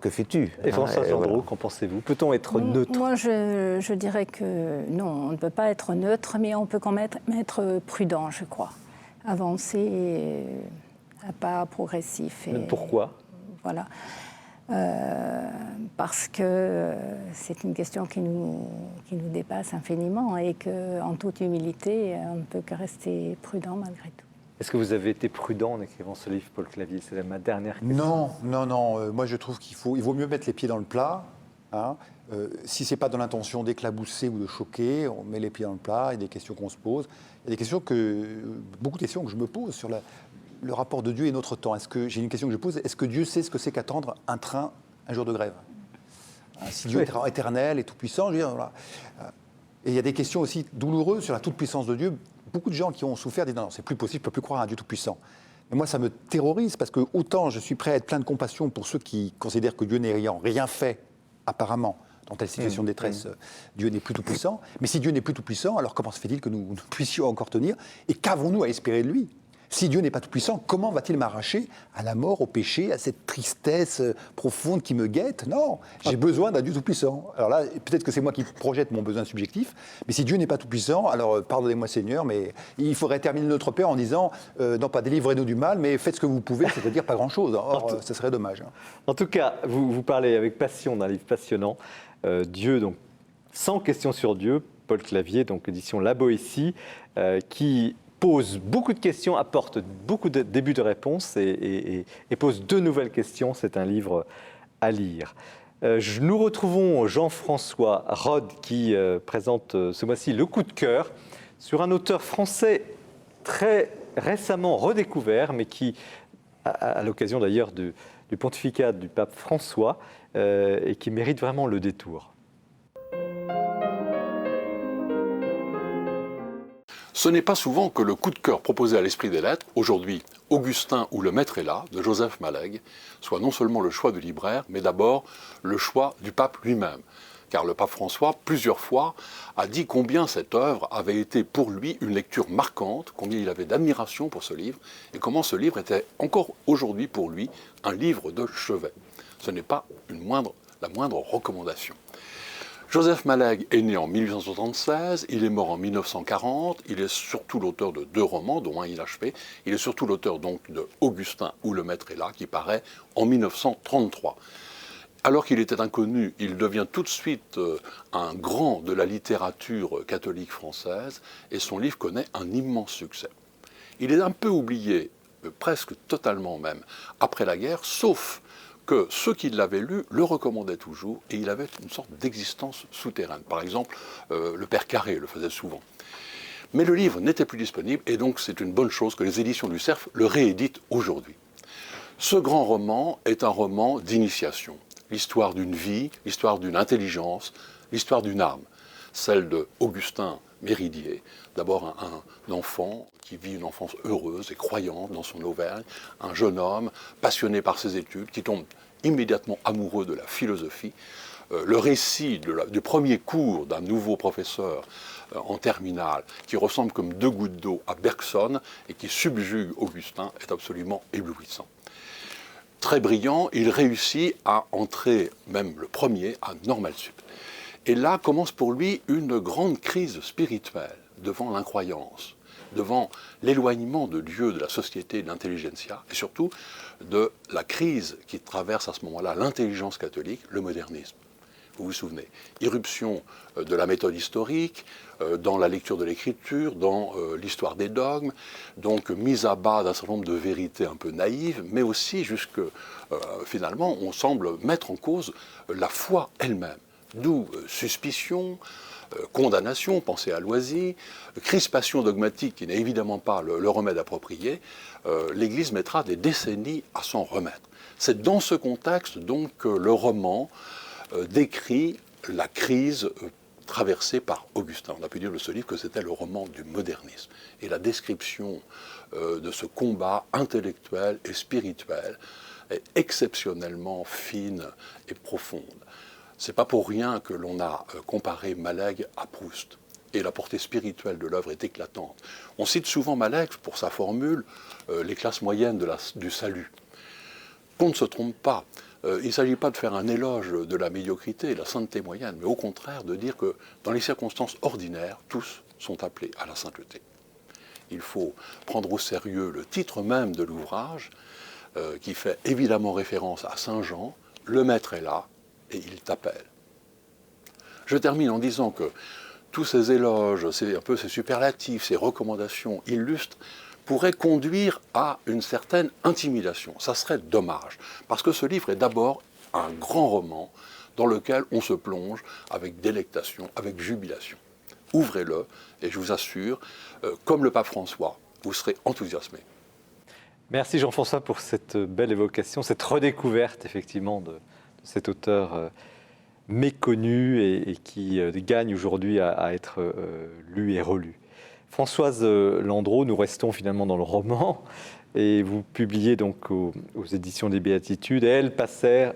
que fais-tu? Et Françoise Gendreau, qu'en pensez-vous? Peut-on être neutre? Moi, je dirais que non, on ne peut pas être neutre, mais on peut quand même être prudent, je crois. Avancer à pas progressif. Mais pourquoi? Voilà. Parce que c'est une question qui nous dépasse infiniment et qu'en toute humilité, on ne peut que rester prudent malgré tout. Est-ce que vous avez été prudent en écrivant ce livre, Paul Clavier? C'est ma dernière question. Non. Moi, je trouve il vaut mieux mettre les pieds dans le plat. Hein. Si ce n'est pas dans l'intention d'éclabousser ou de choquer, on met les pieds dans le plat. Il y a des questions qu'on se pose. Il y a beaucoup de questions que je me pose sur le rapport de Dieu et notre temps. J'ai une question que je pose. Est-ce que Dieu sait ce que c'est qu'attendre un train un jour de grève? Si Dieu est éternel et tout-puissant, je veux dire, voilà. Et il y a des questions aussi douloureuses sur la toute-puissance de Dieu. Beaucoup de gens qui ont souffert disent non, c'est plus possible, je ne peux plus croire à un Dieu tout-puissant. Mais moi, ça me terrorise parce que autant je suis prêt à être plein de compassion pour ceux qui considèrent que Dieu n'est rien fait, apparemment, dans telle situation de détresse, Dieu n'est plus tout-puissant. Mais si Dieu n'est plus tout-puissant, alors comment se fait-il que nous puissions encore tenir? Et qu'avons-nous à espérer de lui? Si Dieu n'est pas tout-puissant, comment va-t-il m'arracher à la mort, au péché, à cette tristesse profonde qui me guette? Non, j'ai besoin d'un Dieu tout-puissant. Alors là, peut-être que c'est moi qui projette mon besoin subjectif, mais si Dieu n'est pas tout-puissant, alors pardonnez-moi Seigneur, mais il faudrait terminer notre Père en disant non pas délivrez-nous du mal, mais faites ce que vous pouvez, c'est-à-dire pas grand-chose. Or, ça serait dommage. En tout cas, vous parlez avec passion d'un livre passionnant, Dieu, donc 100 questions sur Dieu, Paul Clavier, donc édition La Boétie, qui pose beaucoup de questions, apporte beaucoup de débuts de réponses et pose de nouvelles questions. C'est un livre à lire. Nous retrouvons Jean-François Rode qui présente ce mois-ci le coup de cœur sur un auteur français très récemment redécouvert, mais qui, à l'occasion d'ailleurs du pontificat du pape François, et qui mérite vraiment le détour. Ce n'est pas souvent que le coup de cœur proposé à l'Esprit des Lettres, aujourd'hui Augustin ou le Maître est là, de Joseph Maleg, soit non seulement le choix du libraire, mais d'abord le choix du pape lui-même. Car le pape François, plusieurs fois, a dit combien cette œuvre avait été pour lui une lecture marquante, combien il avait d'admiration pour ce livre, et comment ce livre était encore aujourd'hui pour lui un livre de chevet. Ce n'est pas la moindre recommandation. Joseph Maleg est né en 1876, il est mort en 1940, il est surtout l'auteur de 2 romans, dont un inachevé, il est surtout l'auteur donc de Augustin ou le Maître est là, qui paraît en 1933. Alors qu'il était inconnu, il devient tout de suite un grand de la littérature catholique française, et son livre connaît un immense succès. Il est un peu oublié, presque totalement même, après la guerre, sauf que ceux qui l'avaient lu le recommandaient toujours, et il avait une sorte d'existence souterraine. Par exemple, le père Carré le faisait souvent. Mais le livre n'était plus disponible, et donc c'est une bonne chose que les éditions du Cerf le rééditent aujourd'hui. Ce grand roman est un roman d'initiation. L'histoire d'une vie, l'histoire d'une intelligence, l'histoire d'une âme. Celle de Augustin Méridier, d'abord un enfant qui vit une enfance heureuse et croyante dans son Auvergne, un jeune homme passionné par ses études, qui tombe immédiatement amoureux de la philosophie. Le récit du premier cours d'un nouveau professeur en terminale, qui ressemble comme 2 gouttes d'eau à Bergson et qui subjugue Augustin, est absolument éblouissant. Très brillant, il réussit à entrer, même le premier, à Normal Sup. Et là commence pour lui une grande crise spirituelle devant l'incroyance, devant l'éloignement de Dieu, de la société, de l'intelligentsia, et surtout de la crise qui traverse à ce moment-là l'intelligence catholique, le modernisme. Vous vous souvenez, irruption de la méthode historique, dans la lecture de l'écriture, dans l'histoire des dogmes, donc mise à bas d'un certain nombre de vérités un peu naïves, mais aussi jusque, finalement, on semble mettre en cause la foi elle-même. D'où suspicion, condamnation, pensée à Loisy, crispation dogmatique qui n'est évidemment pas le remède approprié. L'Église mettra des décennies à s'en remettre. C'est dans ce contexte donc que le roman décrit la crise traversée par Augustin. On a pu dire de ce livre que c'était le roman du modernisme. Et la description de ce combat intellectuel et spirituel est exceptionnellement fine et profonde. C'est pas pour rien que l'on a comparé Maleg à Proust. Et la portée spirituelle de l'œuvre est éclatante. On cite souvent Maleg pour sa formule les classes moyennes du salut. Qu'on ne se trompe pas. Il ne s'agit pas de faire un éloge de la médiocrité et de la sainteté moyenne, mais au contraire de dire que dans les circonstances ordinaires, tous sont appelés à la sainteté. Il faut prendre au sérieux le titre même de l'ouvrage, qui fait évidemment référence à Saint Jean, le Maître est là, et il t'appelle. Je termine en disant que tous ces éloges, un peu ces superlatifs, ces recommandations illustres, pourraient conduire à une certaine intimidation. Ça serait dommage, parce que ce livre est d'abord un grand roman dans lequel on se plonge avec délectation, avec jubilation. Ouvrez-le, et je vous assure, comme le pape François, vous serez enthousiasmé. Merci Jean-François pour cette belle évocation, cette redécouverte effectivement de cet auteur méconnu et qui gagne aujourd'hui à être lu et relu. Françoise Landreau, nous restons finalement dans le roman et vous publiez donc aux éditions des Béatitudes « elles passèrent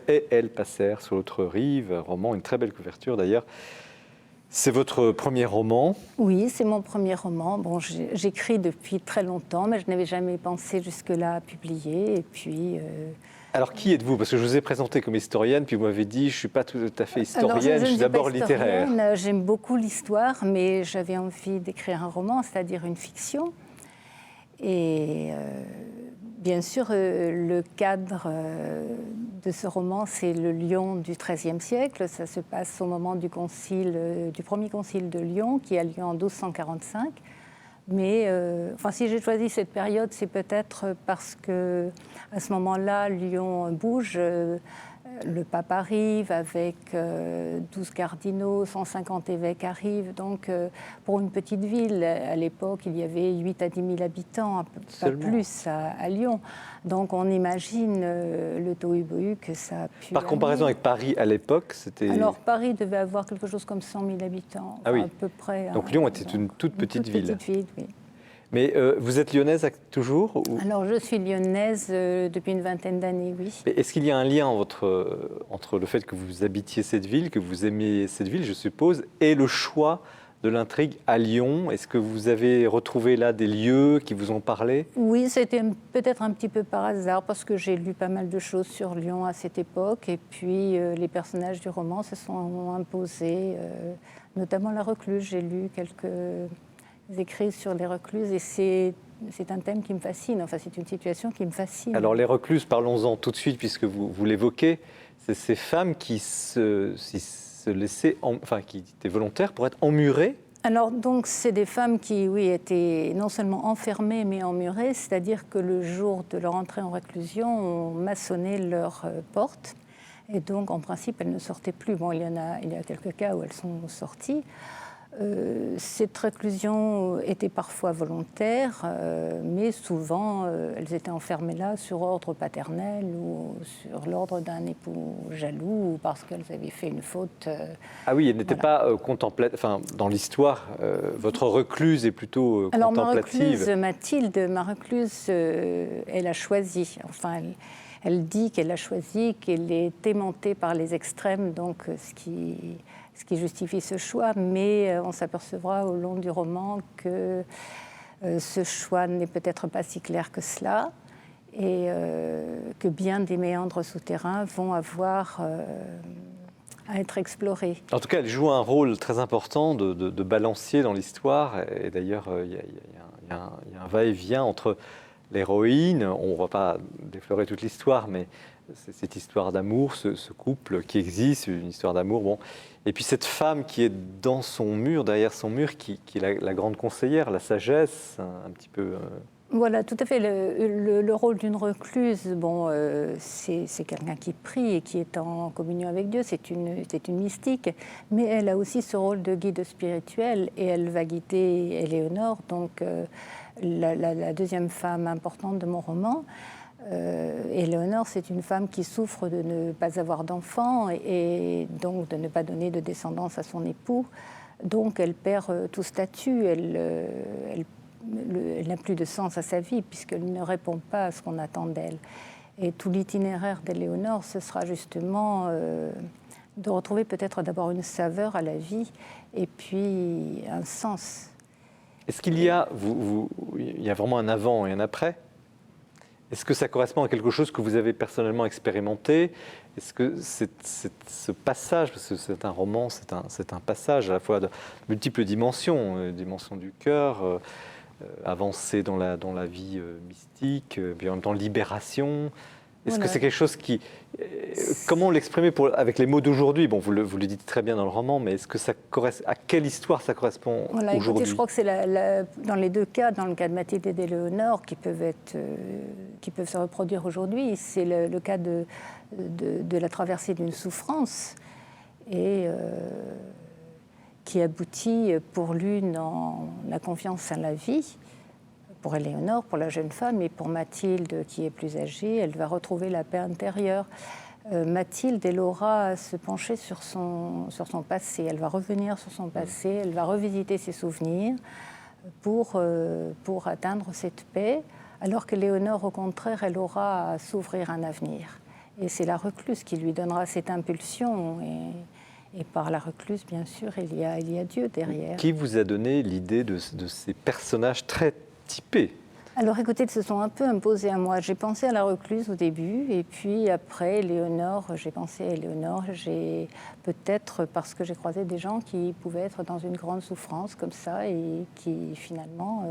sur l'autre rive », un roman, une très belle couverture d'ailleurs. C'est votre premier roman. Oui, c'est mon premier roman. Bon, j'écris depuis très longtemps, mais je n'avais jamais pensé jusque-là à publier. Et puis... Alors, qui êtes-vous? Parce que je vous ai présenté comme historienne, puis vous m'avez dit, je ne suis pas tout à fait historienne, je suis d'abord littéraire. J'aime beaucoup l'histoire, mais j'avais envie d'écrire un roman, c'est-à-dire une fiction. Et bien sûr, le cadre de ce roman, c'est le Lyon du XIIIe siècle. Ça se passe au moment du premier concile de Lyon, qui a lieu en 1245. Mais si j'ai choisi cette période, c'est peut-être parce que à ce moment-là, Lyon bouge. Le pape arrive avec 12 cardinaux, 150 évêques arrivent. Donc, pour une petite ville, à l'époque, il y avait 8 à 10 000 habitants, pas plus, à Lyon. Donc, on imagine le tohu-bohu que ça a pu... Par comparaison avec Paris à l'époque, c'était... Alors, Paris devait avoir quelque chose comme 100 000 habitants, ah oui. à peu près. Donc, Lyon était une toute petite ville. Petite ville, oui. Mais vous êtes lyonnaise toujours ou... Alors, je suis lyonnaise depuis une vingtaine d'années, oui. Est-ce qu'il y a un lien entre le fait que vous habitiez cette ville, que vous aimiez cette ville, je suppose, et le choix de l'intrigue à Lyon? Est-ce que vous avez retrouvé là des lieux qui vous ont parlé? Oui, c'était peut-être un petit peu par hasard, parce que j'ai lu pas mal de choses sur Lyon à cette époque, et puis les personnages du roman se sont imposés, notamment la recluse. J'ai lu quelques écrits sur les recluses, et c'est un thème qui me fascine, enfin c'est une situation qui me fascine. Alors les recluses, parlons-en tout de suite, puisque vous l'évoquez, c'est ces femmes qui se laissaient, qui étaient volontaires pour être emmurées. Alors donc c'est des femmes qui, oui, étaient non seulement enfermées, mais emmurées, c'est-à-dire que le jour de leur entrée en réclusion, on maçonnait leurs portes, et donc en principe elles ne sortaient plus. Bon, il y a quelques cas où elles sont sorties. Cette réclusion était parfois volontaire, mais souvent elles étaient enfermées là sur ordre paternel ou sur l'ordre d'un époux jaloux ou parce qu'elles avaient fait une faute. Ah oui, elles n'étaient pas contemplatives. Enfin, dans l'histoire, votre recluse est plutôt Alors, contemplative. Ma recluse, elle a choisi. Enfin, elle dit qu'elle a choisi, qu'elle est aimantée par les extrêmes, donc ce qui justifie ce choix, mais on s'apercevra au long du roman que ce choix n'est peut-être pas si clair que cela, et que bien des méandres souterrains vont avoir à être explorés. En tout cas, elle joue un rôle très important de balancier dans l'histoire, et d'ailleurs, il y a un va-et-vient entre l'héroïne, on ne va pas déflorer toute l'histoire, mais c'est cette histoire d'amour, ce couple qui existe, une histoire d'amour, bon. Et puis cette femme qui est dans son mur, derrière son mur, qui est la grande conseillère, la sagesse, un petit peu... Voilà, tout à fait. Le rôle d'une recluse, bon, c'est quelqu'un qui prie et qui est en communion avec Dieu, c'est une mystique, mais elle a aussi ce rôle de guide spirituel, et elle va guider Éléonore, donc la deuxième femme importante de mon roman. Éléonore, c'est une femme qui souffre de ne pas avoir d'enfants et donc de ne pas donner de descendance à son époux. Donc elle perd tout statut, elle n'a plus de sens à sa vie puisqu'elle ne répond pas à ce qu'on attend d'elle. Et tout l'itinéraire d'Éléonore, ce sera justement de retrouver peut-être d'abord une saveur à la vie et puis un sens. Est-ce qu'il y a, il y a vraiment un avant et un après ? Est-ce que ça correspond à quelque chose que vous avez personnellement expérimenté ? Est-ce que ce passage, parce que c'est un roman, c'est un passage à la fois de multiples dimensions, dimension du cœur, avancée dans la vie mystique, puis en même temps libération. Est-ce que c'est quelque chose qui... Comment l'exprimer avec les mots d'aujourd'hui ? Bon, vous le dites très bien dans le roman, mais est-ce que ça correspond... À quelle histoire ça correspond aujourd'hui ? Écoutez, je crois que c'est dans les deux cas, dans le cas de Mathilde et d'Éléonore, qui peuvent se reproduire aujourd'hui, c'est le cas de la traversée d'une souffrance et qui aboutit pour l'une en la confiance en la vie, pour Éléonore, pour la jeune femme, et pour Mathilde, qui est plus âgée, elle va retrouver la paix intérieure. Mathilde, elle aura se pencher sur son passé, elle va revenir sur son passé, elle va revisiter ses souvenirs pour atteindre cette paix, alors que Léonore, au contraire, elle aura à s'ouvrir un avenir. Et c'est la recluse qui lui donnera cette impulsion et Et par la recluse, bien sûr, il y a Dieu derrière. Qui vous a donné l'idée de ces personnages très typés? Alors écoutez, ils se sont un peu imposés à moi. J'ai pensé à la recluse au début, et puis après, Éléonore, j'ai pensé à Éléonore. Peut-être parce que j'ai croisé des gens qui pouvaient être dans une grande souffrance comme ça, et qui finalement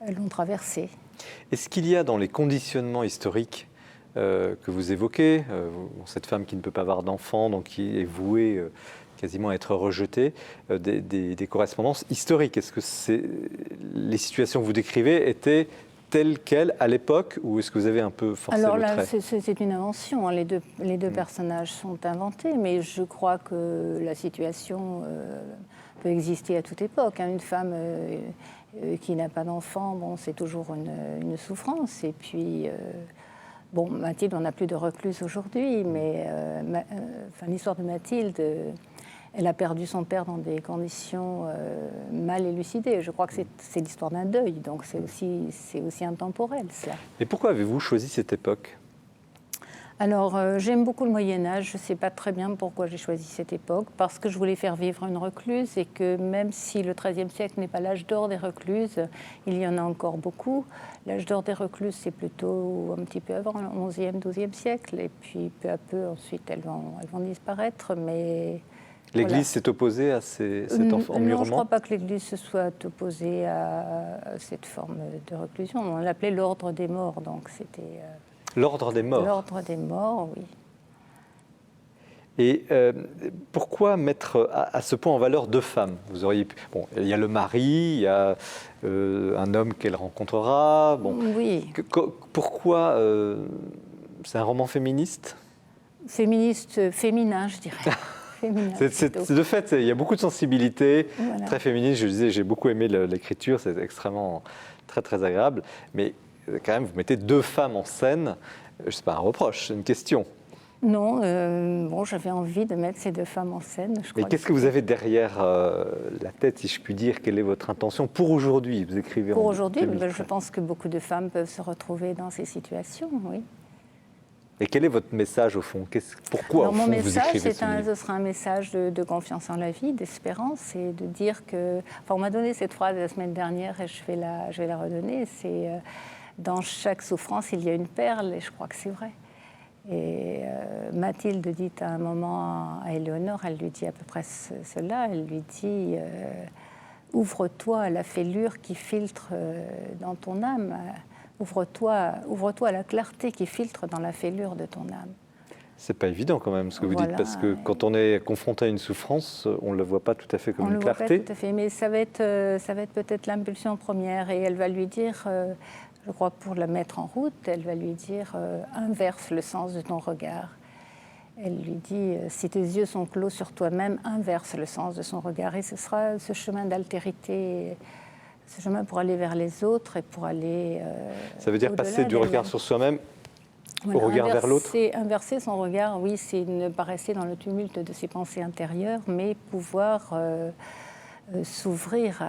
l'ont traversée. Est-ce qu'il y a dans les conditionnements historiques que vous évoquez, cette femme qui ne peut pas avoir d'enfant, donc qui est vouée quasiment à être rejetée, des correspondances historiques? Est-ce que les situations que vous décrivez étaient telles quelles à l'époque, ou est-ce que vous avez un peu forcé Alors le là, trait? c'est une invention, hein. Les deux personnages sont inventés, mais je crois que la situation peut exister à toute époque, hein. Une femme qui n'a pas d'enfant, bon, c'est toujours une souffrance. Et puis, bon, Mathilde, on n'a plus de recluse aujourd'hui, mais l'histoire de Mathilde, elle a perdu son père dans des conditions mal élucidées. Je crois que c'est l'histoire d'un deuil, donc c'est aussi intemporel, cela. Et pourquoi avez-vous choisi cette époque? Alors, j'aime beaucoup le Moyen-Âge. Je ne sais pas très bien pourquoi j'ai choisi cette époque, parce que je voulais faire vivre une recluse, et que même si le XIIIe siècle n'est pas l'âge d'or des recluses, il y en a encore beaucoup. L'âge d'or des recluses, c'est plutôt un petit peu avant, le XIe, XIIe siècle, et puis peu à peu, ensuite, elles vont disparaître, mais... L'Église voilà. s'est opposée à cet Non, emmurement? je ne crois pas que l'Église se soit opposée à cette forme de reclusion. On l'appelait l'ordre des morts, donc c'était... L'ordre des morts. L'ordre des morts, oui. Et pourquoi mettre à ce point en valeur deux femmes? Vous auriez bon, il y a le mari, il y a un homme qu'elle rencontrera. Bon, Oui. Pourquoi c'est un roman féministe? Féminin, je dirais. Féminin, plutôt. De fait, il y a beaucoup de sensibilité, Voilà. très féministe. Je disais, j'ai beaucoup aimé l'écriture, c'est extrêmement très très agréable. Mais quand même, vous mettez deux femmes en scène. C'est pas un reproche, c'est une question. Non, bon, j'avais envie de mettre ces deux femmes en scène. Mais qu'est-ce que vous avez derrière la tête, si je puis dire? Quelle est votre intention pour aujourd'hui? Vous écrivez Pour en aujourd'hui, 2013. je pense que beaucoup de femmes peuvent se retrouver dans ces situations, oui. Et quel est votre message au fond? Pourquoi Alors, au mon fond, vous message, écrivez ce livre? ce sera un message de confiance en la vie, d'espérance, et de dire que... Enfin, on m'a donné cette phrase la semaine dernière, et je vais la redonner, c'est dans chaque souffrance, il y a une perle, et je crois que c'est vrai. Et Mathilde dit à un moment à Éléonore, elle lui dit à peu près cela, elle lui dit ouvre-toi à la fêlure qui filtre dans ton âme, ouvre-toi à la clarté qui filtre dans la fêlure de ton âme. C'est pas évident quand même ce que vous dites, parce que quand on est confronté à une souffrance, on ne le voit pas tout à fait comme une clarté. On ne le voit pas tout à fait, mais ça va être peut-être l'impulsion première, et elle va lui dire... je crois pour la mettre en route, elle va lui dire inverse le sens de ton regard. Elle lui dit si tes yeux sont clos sur toi-même, inverse le sens de son regard. Et ce sera ce chemin d'altérité, ce chemin pour aller vers les autres et pour aller. Ça veut dire passer du regard sur soi-même au regard vers l'autre? Inverser son regard, oui, c'est ne pas rester dans le tumulte de ses pensées intérieures, mais pouvoir s'ouvrir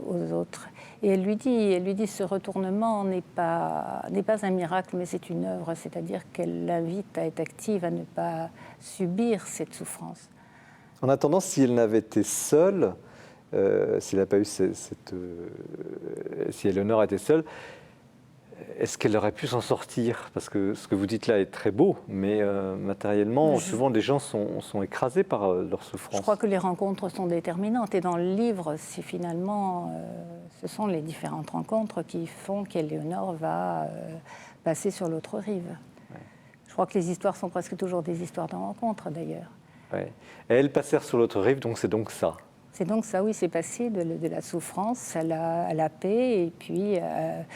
aux autres. Et elle lui dit ce retournement n'est pas un miracle, mais c'est une œuvre, c'est-à-dire qu'elle l'invite à être active, à ne pas subir cette souffrance. En attendant, si elle n'avait été seule, s'il n'a pas eu si Éléonore était seule, est-ce qu'elle aurait pu s'en sortir? Parce que ce que vous dites là est très beau, mais matériellement, souvent les gens sont écrasés par leur souffrance. Je crois que les rencontres sont déterminantes. Et dans le livre, c'est finalement, ce sont les différentes rencontres qui font qu'Éléonore va passer sur l'autre rive. Ouais. Je crois que les histoires sont presque toujours des histoires de rencontres, d'ailleurs. Ouais. Et elles passèrent sur l'autre rive, donc c'est donc ça. C'est donc ça, oui, c'est passé de la souffrance à la paix, et puis à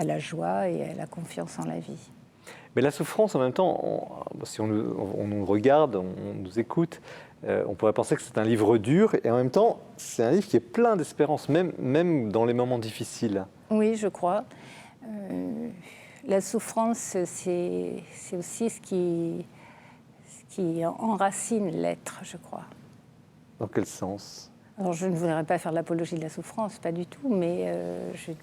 la joie et à la confiance en la vie. Mais la souffrance, en même temps, si on nous regarde, on nous écoute, on pourrait penser que c'est un livre dur, et en même temps, c'est un livre qui est plein d'espérance, même dans les moments difficiles. Oui, je crois. La souffrance, c'est aussi ce qui enracine l'être, je crois. Dans quel sens? Alors, je ne voudrais pas faire l'apologie de la souffrance, pas du tout, mais je veux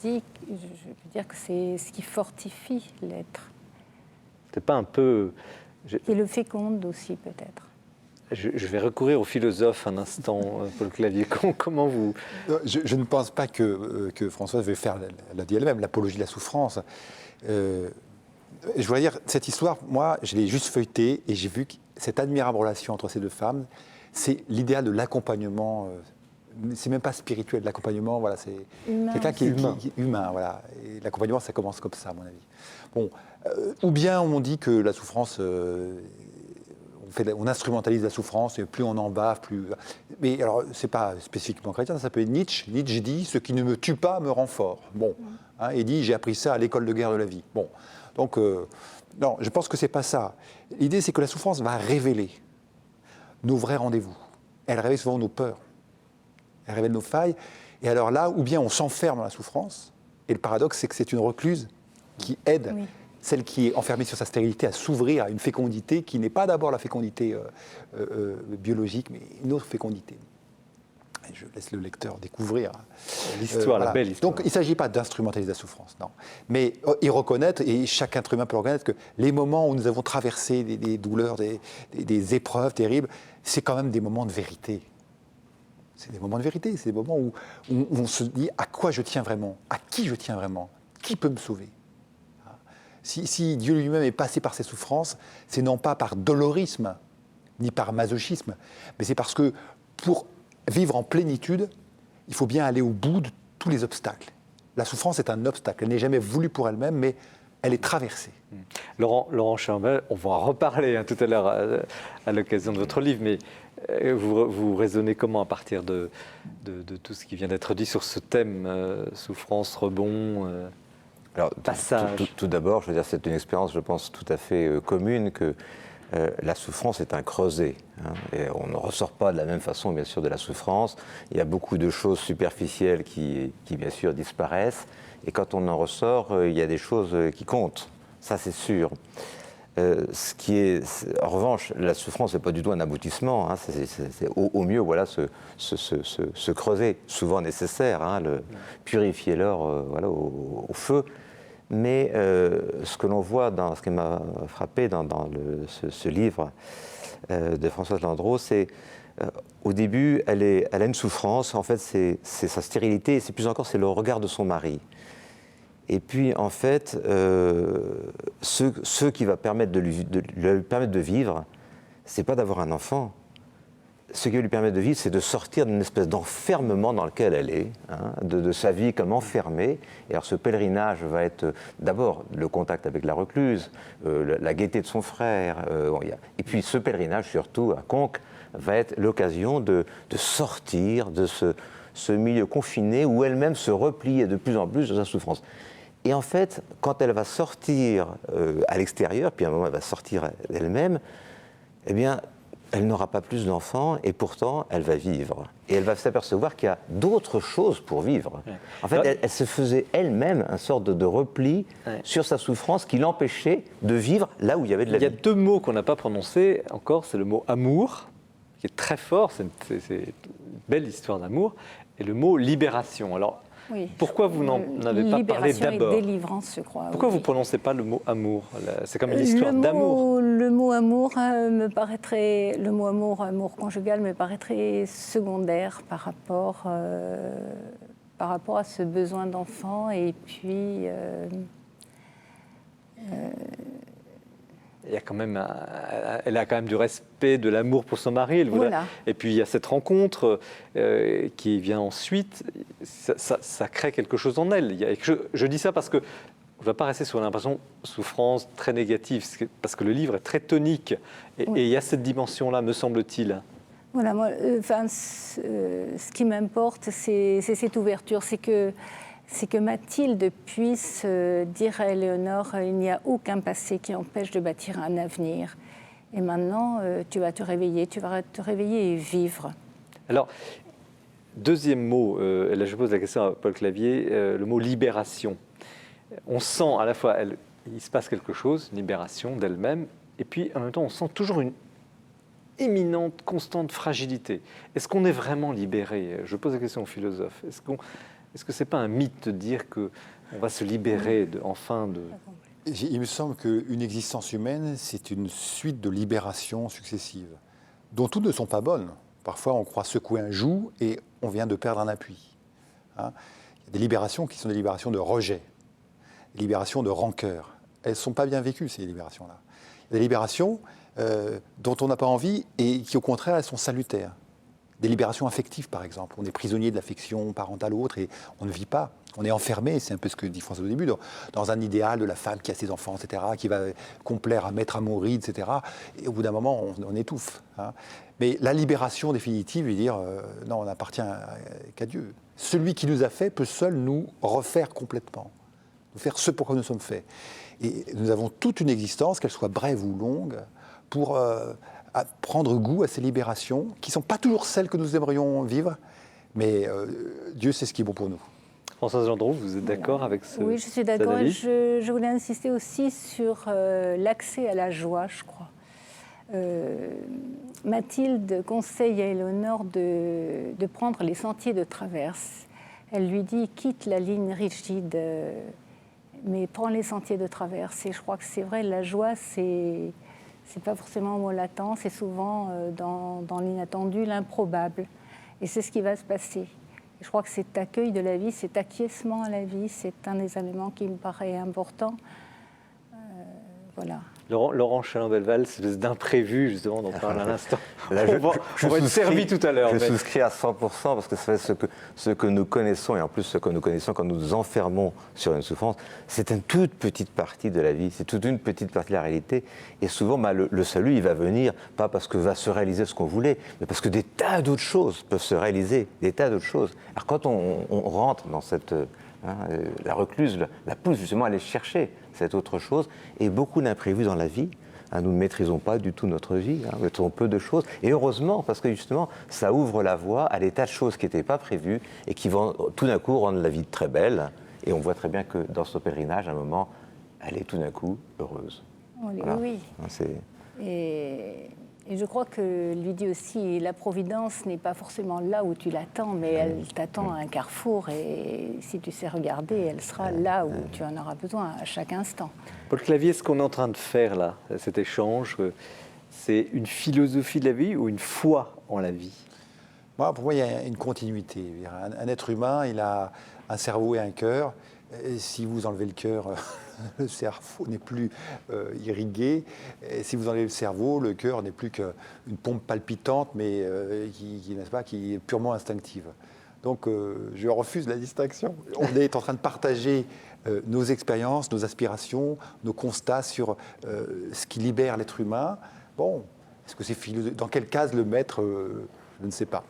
dire que c'est ce qui fortifie l'être. C'est pas un peu... Qui le féconde aussi, peut-être. Je vais recourir au philosophe un instant, Paul Clavier. Comment vous... Je ne pense pas que Françoise veuille faire, elle l'a dit elle-même, l'apologie de la souffrance. Je voudrais dire, cette histoire, moi, je l'ai juste feuilletée et j'ai vu que cette admirable relation entre ces deux femmes, c'est l'idéal de l'accompagnement. C'est même pas spirituel, de l'accompagnement, voilà, c'est Humain. quelqu'un qui est humain, voilà. Et l'accompagnement, ça commence comme ça, à mon avis. Bon, ou bien on dit que la souffrance, on instrumentalise la souffrance, et plus on en bave, plus. Mais alors, c'est pas spécifiquement chrétien, ça peut être Nietzsche. Nietzsche dit ce qui ne me tue pas me rend fort. Bon, hein, il dit j'ai appris ça à l'école de guerre de la vie. Bon, donc non, je pense que c'est pas ça. L'idée, c'est que la souffrance va révéler nos vrais rendez-vous. Elle révèle souvent nos peurs. Elle révèle nos failles. Et alors là, ou bien on s'enferme dans la souffrance, et le paradoxe, c'est que c'est une recluse qui aide celle qui est enfermée sur sa stérilité à s'ouvrir à une fécondité qui n'est pas d'abord la fécondité biologique, mais une autre fécondité. Et je laisse le lecteur découvrir L'histoire, la belle histoire. Donc il ne s'agit pas d'instrumentaliser la souffrance, non. Mais y reconnaître, et chaque être humain peut le reconnaître, que les moments où nous avons traversé des douleurs, des épreuves terribles, c'est quand même des moments de vérité. C'est des moments de vérité, c'est des moments où on se dit à quoi je tiens vraiment, à qui je tiens vraiment, qui peut me sauver. Si Dieu lui-même est passé par ses souffrances, c'est non pas par dolorisme, ni par masochisme, mais c'est parce que pour vivre en plénitude, il faut bien aller au bout de tous les obstacles. La souffrance est un obstacle, elle n'est jamais voulue pour elle-même, mais elle est traversée. Laurent Charbel, on va en reparler tout à l'heure à l'occasion de votre livre, mais vous raisonnez comment à partir de tout ce qui vient d'être dit sur ce thème, souffrance, rebond Alors, passage. tout d'abord, je veux dire, c'est une expérience, je pense, tout à fait commune que la souffrance est un creuset. Hein, et on ne ressort pas de la même façon, bien sûr, de la souffrance. Il y a beaucoup de choses superficielles qui bien sûr, disparaissent. Et quand on en ressort, il y a des choses qui comptent. Ça, c'est sûr. En revanche, la souffrance n'est pas du tout un aboutissement. Hein, c'est au mieux, voilà, se creuser, souvent nécessaire, hein, purifier l'or voilà, au feu. Mais ce que l'on voit, ce qui m'a frappé dans ce livre de Françoise Landreau, c'est au début, elle a une souffrance. En fait, c'est sa stérilité, et c'est plus encore, c'est le regard de son mari. Et puis, en fait, ce qui va permettre de lui permettre de vivre, c'est pas d'avoir un enfant. Ce qui va lui permettre de vivre, c'est de sortir d'une espèce d'enfermement dans lequel elle est, hein, de sa vie comme enfermée. Et alors, ce pèlerinage va être d'abord le contact avec la recluse, la gaieté de son frère. Et puis, ce pèlerinage, surtout à Conques, va être l'occasion de sortir de ce milieu confiné où elle-même se repliait de plus en plus de sa souffrance. Et en fait, quand elle va sortir à l'extérieur, puis à un moment elle va sortir elle-même, eh bien, elle n'aura pas plus d'enfants et pourtant elle va vivre. Et elle va s'apercevoir qu'il y a d'autres choses pour vivre. En fait, elle se faisait elle-même une sorte de repli sur sa souffrance qui l'empêchait de vivre là où il y avait de la vie. Il y a deux mots qu'on n'a pas prononcés encore, c'est le mot amour, qui est très fort, c'est une belle histoire d'amour, et le mot libération. Alors, Oui. pourquoi vous n'en avez pas parlé d'abord ? Libération et délivrance, je crois. Pourquoi vous ne prononcez pas le mot amour ? C'est comme une histoire d'amour. Le mot amour me paraîtrait, le mot amour conjugal me paraîtrait secondaire par rapport à ce besoin d'enfant. Et puis, il y a quand même elle a quand même du respect, de l'amour pour son mari. Voilà. Et puis il y a cette rencontre qui vient ensuite. Ça crée quelque chose en elle. Je dis ça parce que on ne va pas rester sur l'impression souffrance très négative, parce que le livre est très tonique. Et il y a cette dimension-là, me semble-t-il. Voilà, moi, ce qui m'importe, c'est cette ouverture, c'est que Mathilde puisse dire à Éléonore, il n'y a aucun passé qui empêche de bâtir un avenir. Et maintenant, tu vas te réveiller et vivre. Alors, deuxième mot, là je pose la question à Paul Clavier, le mot libération. On sent à la fois, il se passe quelque chose, une libération d'elle-même, et puis en même temps on sent toujours une éminente, constante fragilité. Est-ce qu'on est vraiment libéré ? Je pose la question aux philosophes. Est-ce que ce n'est pas un mythe de dire qu'on va se libérer enfin de... Il me semble qu'une existence humaine, c'est une suite de libérations successives. dont toutes ne sont pas bonnes. Parfois, on croit secouer un joug et on vient de perdre un appui. Hein. Il y a des libérations qui sont des libérations de rejet, des libérations de rancœur. Elles ne sont pas bien vécues, ces libérations-là. Il y a des libérations dont on n'a pas envie et qui, au contraire, elles sont salutaires. Des libérations affectives, par exemple. On est prisonnier de l'affection parentale ou autre et on ne vit pas. On est enfermé, c'est un peu ce que dit François au début, dans un idéal de la femme qui a ses enfants, etc., qui va complaire à maître amoureux, etc. Et au bout d'un moment, on étouffe. Hein. Mais la libération définitive, veut dire, non, on n'appartient qu'à Dieu. Celui qui nous a fait peut seul nous refaire complètement, nous faire ce pourquoi nous sommes faits. Et nous avons toute une existence, qu'elle soit brève ou longue, pour prendre goût à ces libérations, qui ne sont pas toujours celles que nous aimerions vivre, mais Dieu sait ce qui est bon pour nous. Françoise Gendreau, vous êtes d'accord avec ce Oui, je suis cet d'accord. avis Je voulais insister aussi sur l'accès à la joie, je crois. Mathilde conseille à Éléonore de prendre les sentiers de traverse. Elle lui dit « quitte la ligne rigide, mais prends les sentiers de traverse ». Et je crois que c'est vrai, la joie, c'est pas forcément où on l'attend, c'est souvent dans l'inattendu, l'improbable. Et c'est ce qui va se passer. Et je crois que cet accueil de la vie, cet acquiescement à la vie, c'est un des éléments qui me paraît important. Voilà. Laurent Chalin-Belval, c'est espèce d'imprévu, justement, dont on parle à l'instant. Là, on va être servi tout à l'heure. Je souscris à 100% parce que c'est ce que nous connaissons, et en plus ce que nous connaissons quand nous nous enfermons sur une souffrance, c'est une toute petite partie de la vie, c'est toute une petite partie de la réalité. Et souvent, le salut, il va venir, pas parce que va se réaliser ce qu'on voulait, mais parce que des tas d'autres choses peuvent se réaliser, des tas d'autres choses. Alors quand on rentre dans cette... la recluse la pousse justement à aller chercher cette autre chose, et beaucoup d'imprévus dans la vie. Nous ne maîtrisons pas du tout notre vie, nous maîtrisons peu de choses, et heureusement, parce que justement, ça ouvre la voie à des tas de choses qui n'étaient pas prévues et qui vont tout d'un coup rendre la vie très belle. Et on voit très bien que dans ce pèlerinage, à un moment, elle est tout d'un coup heureuse. Voilà. Oui. Et je crois que lui dit aussi, la providence n'est pas forcément là où tu l'attends, mais elle t'attend à un carrefour, et si tu sais regarder, elle sera là où tu en auras besoin à chaque instant. Paul Clavier, ce qu'on est en train de faire là, cet échange, c'est une philosophie de la vie ou une foi en la vie? Pour moi, il y a une continuité. Un être humain, il a un cerveau et un cœur. Et si vous enlevez le cœur, le cerveau n'est plus irrigué. Et si vous enlevez le cerveau, le cœur n'est plus qu'une pompe palpitante, mais n'est-ce pas, qui est purement instinctive. Donc, je refuse la distinction. On est en train de partager nos expériences, nos aspirations, nos constats sur ce qui libère l'être humain. Bon, est-ce que c'est dans quelle case le mettre je ne sais pas.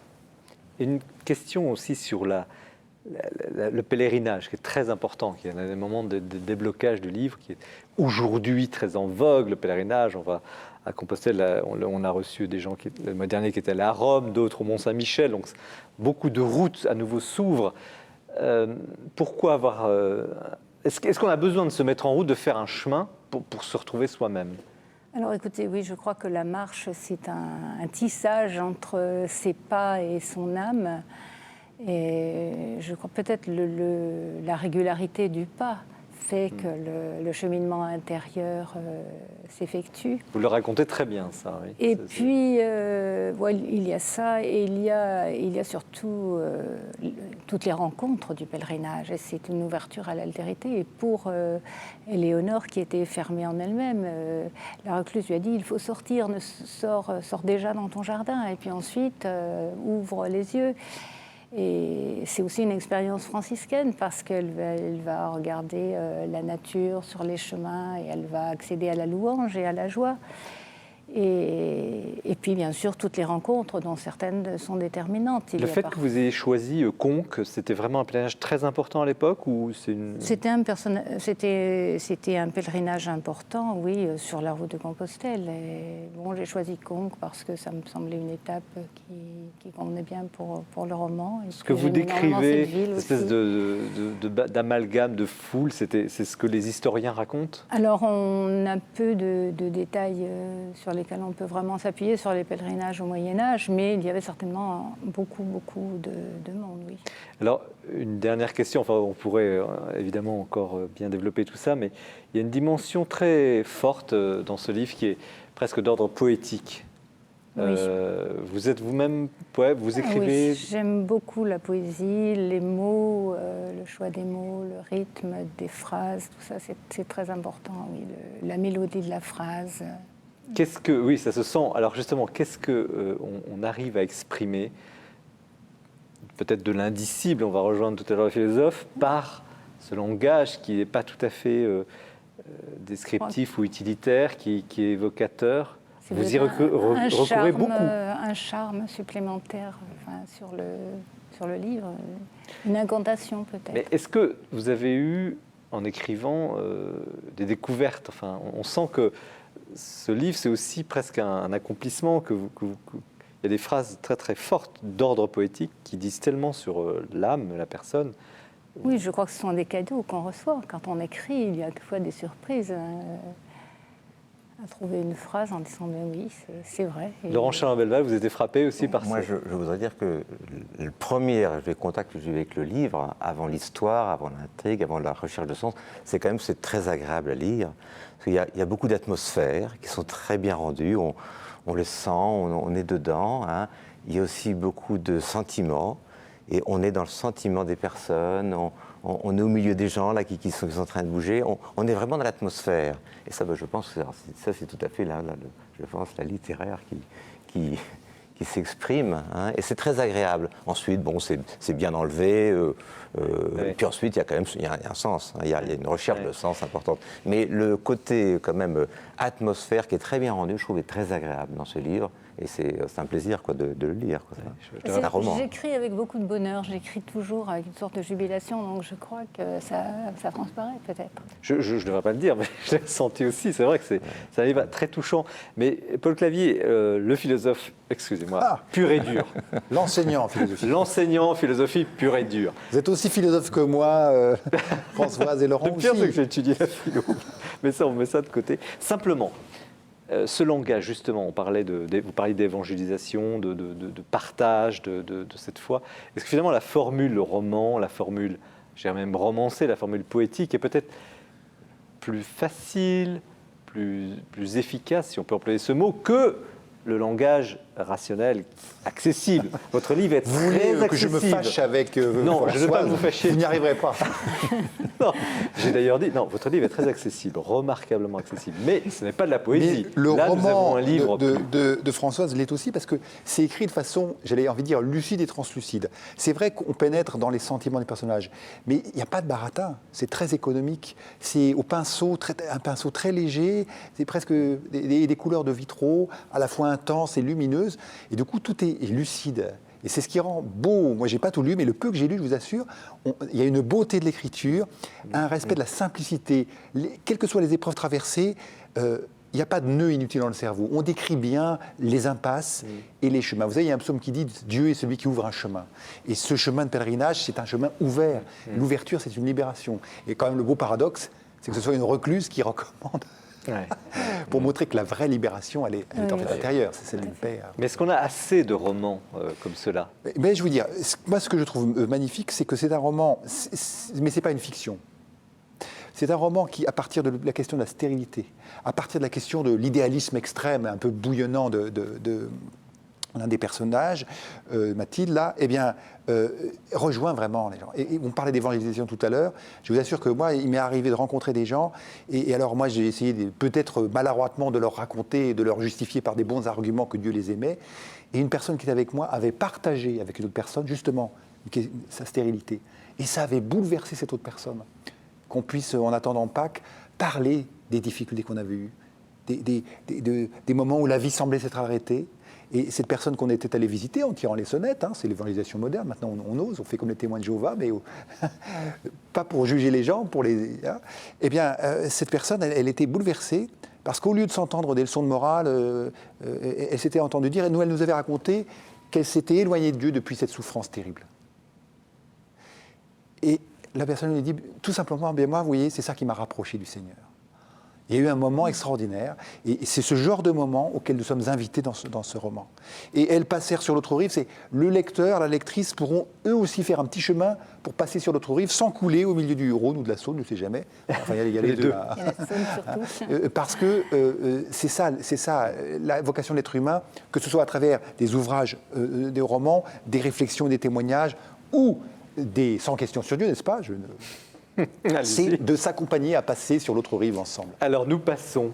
Une question aussi sur le pèlerinage, qui est très important, qui est un moment de déblocage du livre, qui est aujourd'hui très en vogue, le pèlerinage. On va à Compostelle, on a reçu des gens, le mois dernier, qui étaient allés à Rome, d'autres au Mont-Saint-Michel, donc beaucoup de routes à nouveau s'ouvrent. Pourquoi avoir... Est-ce qu'on a besoin de se mettre en route, de faire un chemin pour se retrouver soi-même ? Alors écoutez, oui, je crois que la marche, c'est un tissage entre ses pas et son âme. Et je crois peut-être la régularité du pas fait que le cheminement intérieur s'effectue. Vous le racontez très bien, ça. Oui. Et puis, il y a ça, et il y a surtout toutes les rencontres du pèlerinage. Et c'est une ouverture à l'altérité. Et pour Éléonore, qui était fermée en elle-même, la recluse lui a dit, il faut sortir, sors déjà dans ton jardin, et puis ensuite, ouvre les yeux. Et c'est aussi une expérience franciscaine parce qu'elle va regarder la nature sur les chemins, et elle va accéder à la louange et à la joie. Et puis, bien sûr, toutes les rencontres, dont certaines sont déterminantes. Le fait que vous ayez choisi Conques, c'était vraiment un pèlerinage très important à l'époque ou C'était un pèlerinage important, oui, sur la route de Compostelle. Et bon, j'ai choisi Conques parce que ça me semblait une étape qui convenait bien pour le roman. Et ce que vous décrivez, cette espèce d'amalgame, de foule, c'est ce que les historiens racontent? Alors, on a peu de détails sur lesquels on peut vraiment s'appuyer sur les pèlerinages au Moyen-Âge, mais il y avait certainement beaucoup de monde, oui. Alors, une dernière question, enfin, on pourrait évidemment encore bien développer tout ça, mais il y a une dimension très forte dans ce livre qui est presque d'ordre poétique. Oui. Vous êtes vous-même poète, vous écrivez. Oui, j'aime beaucoup la poésie, les mots, le choix des mots, le rythme des phrases, tout ça, c'est très important, oui, la mélodie de la phrase. Qu'est-ce que, oui, ça se sent. Alors justement, qu'est-ce que on arrive à exprimer, peut-être de l'indicible, on va rejoindre tout à l'heure le philosophe, par ce langage qui n'est pas tout à fait descriptif ou utilitaire, qui est évocateur. Vous y recourez beaucoup. Un charme supplémentaire sur le livre, une incantation peut-être. Mais est-ce que vous avez eu, en écrivant, des découvertes? Enfin, on sent que ce livre, c'est aussi presque un accomplissement. Il y a des phrases très très fortes d'ordre poétique qui disent tellement sur l'âme, la personne. Oui, je crois que ce sont des cadeaux qu'on reçoit. Quand on écrit, il y a quelquefois des surprises. À trouver une phrase en disant mais oui, c'est vrai. Et Laurent Chalin-Belval, vous étiez frappé aussi par ça. Moi, je voudrais dire que le premier contact que j'ai eu avec le livre, avant l'histoire, avant l'intrigue, avant la recherche de sens, c'est quand même c'est très agréable à lire. Parce qu'il y a beaucoup d'atmosphères qui sont très bien rendues, on le sent, on est dedans. Hein. Il y a aussi beaucoup de sentiments, et on est dans le sentiment des personnes, on est au milieu des gens là, qui sont en train de bouger, on est vraiment dans l'atmosphère. Et ça, je pense que c'est tout à fait je pense, la littéraire qui s'exprime, hein, et c'est très agréable. Ensuite, bon, c'est bien enlevé, et puis ensuite, il y a quand même un sens, hein, il y a une recherche de sens importante. Mais le côté, quand même, atmosphère qui est très bien rendu, je trouve, est très agréable dans ce livre. Et c'est un plaisir de le lire. C'est un roman. J'écris avec beaucoup de bonheur, j'écris toujours avec une sorte de jubilation, donc je crois que ça transparaît peut-être. Je ne devrais pas le dire, mais je l'ai senti aussi. C'est vrai que c'est un livre très touchant. Mais Paul Clavier, le philosophe, excusez-moi, pur et dur. L'enseignant en philosophie. L'enseignant en philosophie pur et dur. Vous êtes aussi philosophe que moi, Françoise et Laurent Le aussi. pire, c'est que j'ai étudié la philo. Mais ça, on met ça de côté. Simplement, ce langage, justement, vous parliez d'évangélisation, de partage de cette foi. Est-ce que finalement la formule, le roman, la formule, j'ai même romancé, la formule poétique est peut-être plus facile, plus efficace, si on peut employer ce mot, que le langage rationnel accessible. Votre livre est très Vous voulez accessible. que je me fâche avec Non, Françoise, je ne veux pas vous fâcher. Vous n'y arriverez pas. Non, j'ai d'ailleurs dit, non, votre livre est très accessible, remarquablement accessible, mais ce n'est pas de la poésie. Mais le Là, nous avons roman un livre de Françoise l'est aussi parce que c'est écrit de façon, j'allais envie de dire, lucide et translucide. C'est vrai qu'on pénètre dans les sentiments des personnages, mais il n'y a pas de baratin. C'est très économique. C'est au pinceau, un pinceau très léger. C'est presque des couleurs de vitraux, à la fois intenses et lumineuses. Et du coup, tout est lucide. Et c'est ce qui rend beau. Moi, je n'ai pas tout lu, mais le peu que j'ai lu, je vous assure, il y a une beauté de l'écriture, un respect de la simplicité. Quelles que soient les épreuves traversées, il n'y a pas de nœud inutile dans le cerveau. On décrit bien les impasses et les chemins. Vous savez, il y a un psaume qui dit « Dieu est celui qui ouvre un chemin ». Et ce chemin de pèlerinage, c'est un chemin ouvert. L'ouverture, c'est une libération. Et quand même, le beau paradoxe, c'est que ce soit une recluse qui recommande... pour montrer que la vraie libération, elle est en fait intérieure, c'est celle du Père. Mais est-ce qu'on a assez de romans comme cela? Mais je veux dire, moi ce que je trouve magnifique, c'est que c'est un roman, mais ce n'est pas une fiction. C'est un roman qui, à partir de la question de la stérilité, à partir de la question de l'idéalisme extrême, un peu bouillonnant de l'un des personnages, Mathilde, là, eh bien, rejoint vraiment les gens. Et on parlait d'évangélisation tout à l'heure. Je vous assure que moi, il m'est arrivé de rencontrer des gens. Et alors, moi, j'ai essayé peut-être maladroitement de leur raconter, de leur justifier par des bons arguments que Dieu les aimait. Et une personne qui était avec moi avait partagé avec une autre personne, justement, sa stérilité. Et ça avait bouleversé cette autre personne. Qu'on puisse, en attendant Pâques, parler des difficultés qu'on avait eues, des moments où la vie semblait s'être arrêtée. Et cette personne qu'on était allé visiter en tirant les sonnettes, hein, c'est l'évangélisation moderne, maintenant on ose, on fait comme les témoins de Jéhovah, mais pas pour juger les gens, pour les... Hein. Eh bien, cette personne, elle était bouleversée, parce qu'au lieu de s'entendre des leçons de morale, elle s'était entendue dire, et elle nous avait raconté qu'elle s'était éloignée de Dieu depuis cette souffrance terrible. Et la personne lui dit, tout simplement, bien moi, vous voyez, c'est ça qui m'a rapproché du Seigneur. Il y a eu un moment extraordinaire, et c'est ce genre de moment auquel nous sommes invités dans ce roman. Et elles passèrent sur l'autre rive, c'est le lecteur, la lectrice pourront eux aussi faire un petit chemin pour passer sur l'autre rive sans couler au milieu du Rhône ou de la Saône, je ne sais jamais. Enfin, il y a les deux. Il y a la Saône surtout. Parce que c'est ça, la vocation de l'être humain, que ce soit à travers des ouvrages, des romans, des réflexions, des témoignages, ou des 100 questions sur Dieu, n'est-ce pas? C'est de s'accompagner à passer sur l'autre rive ensemble. Alors nous passons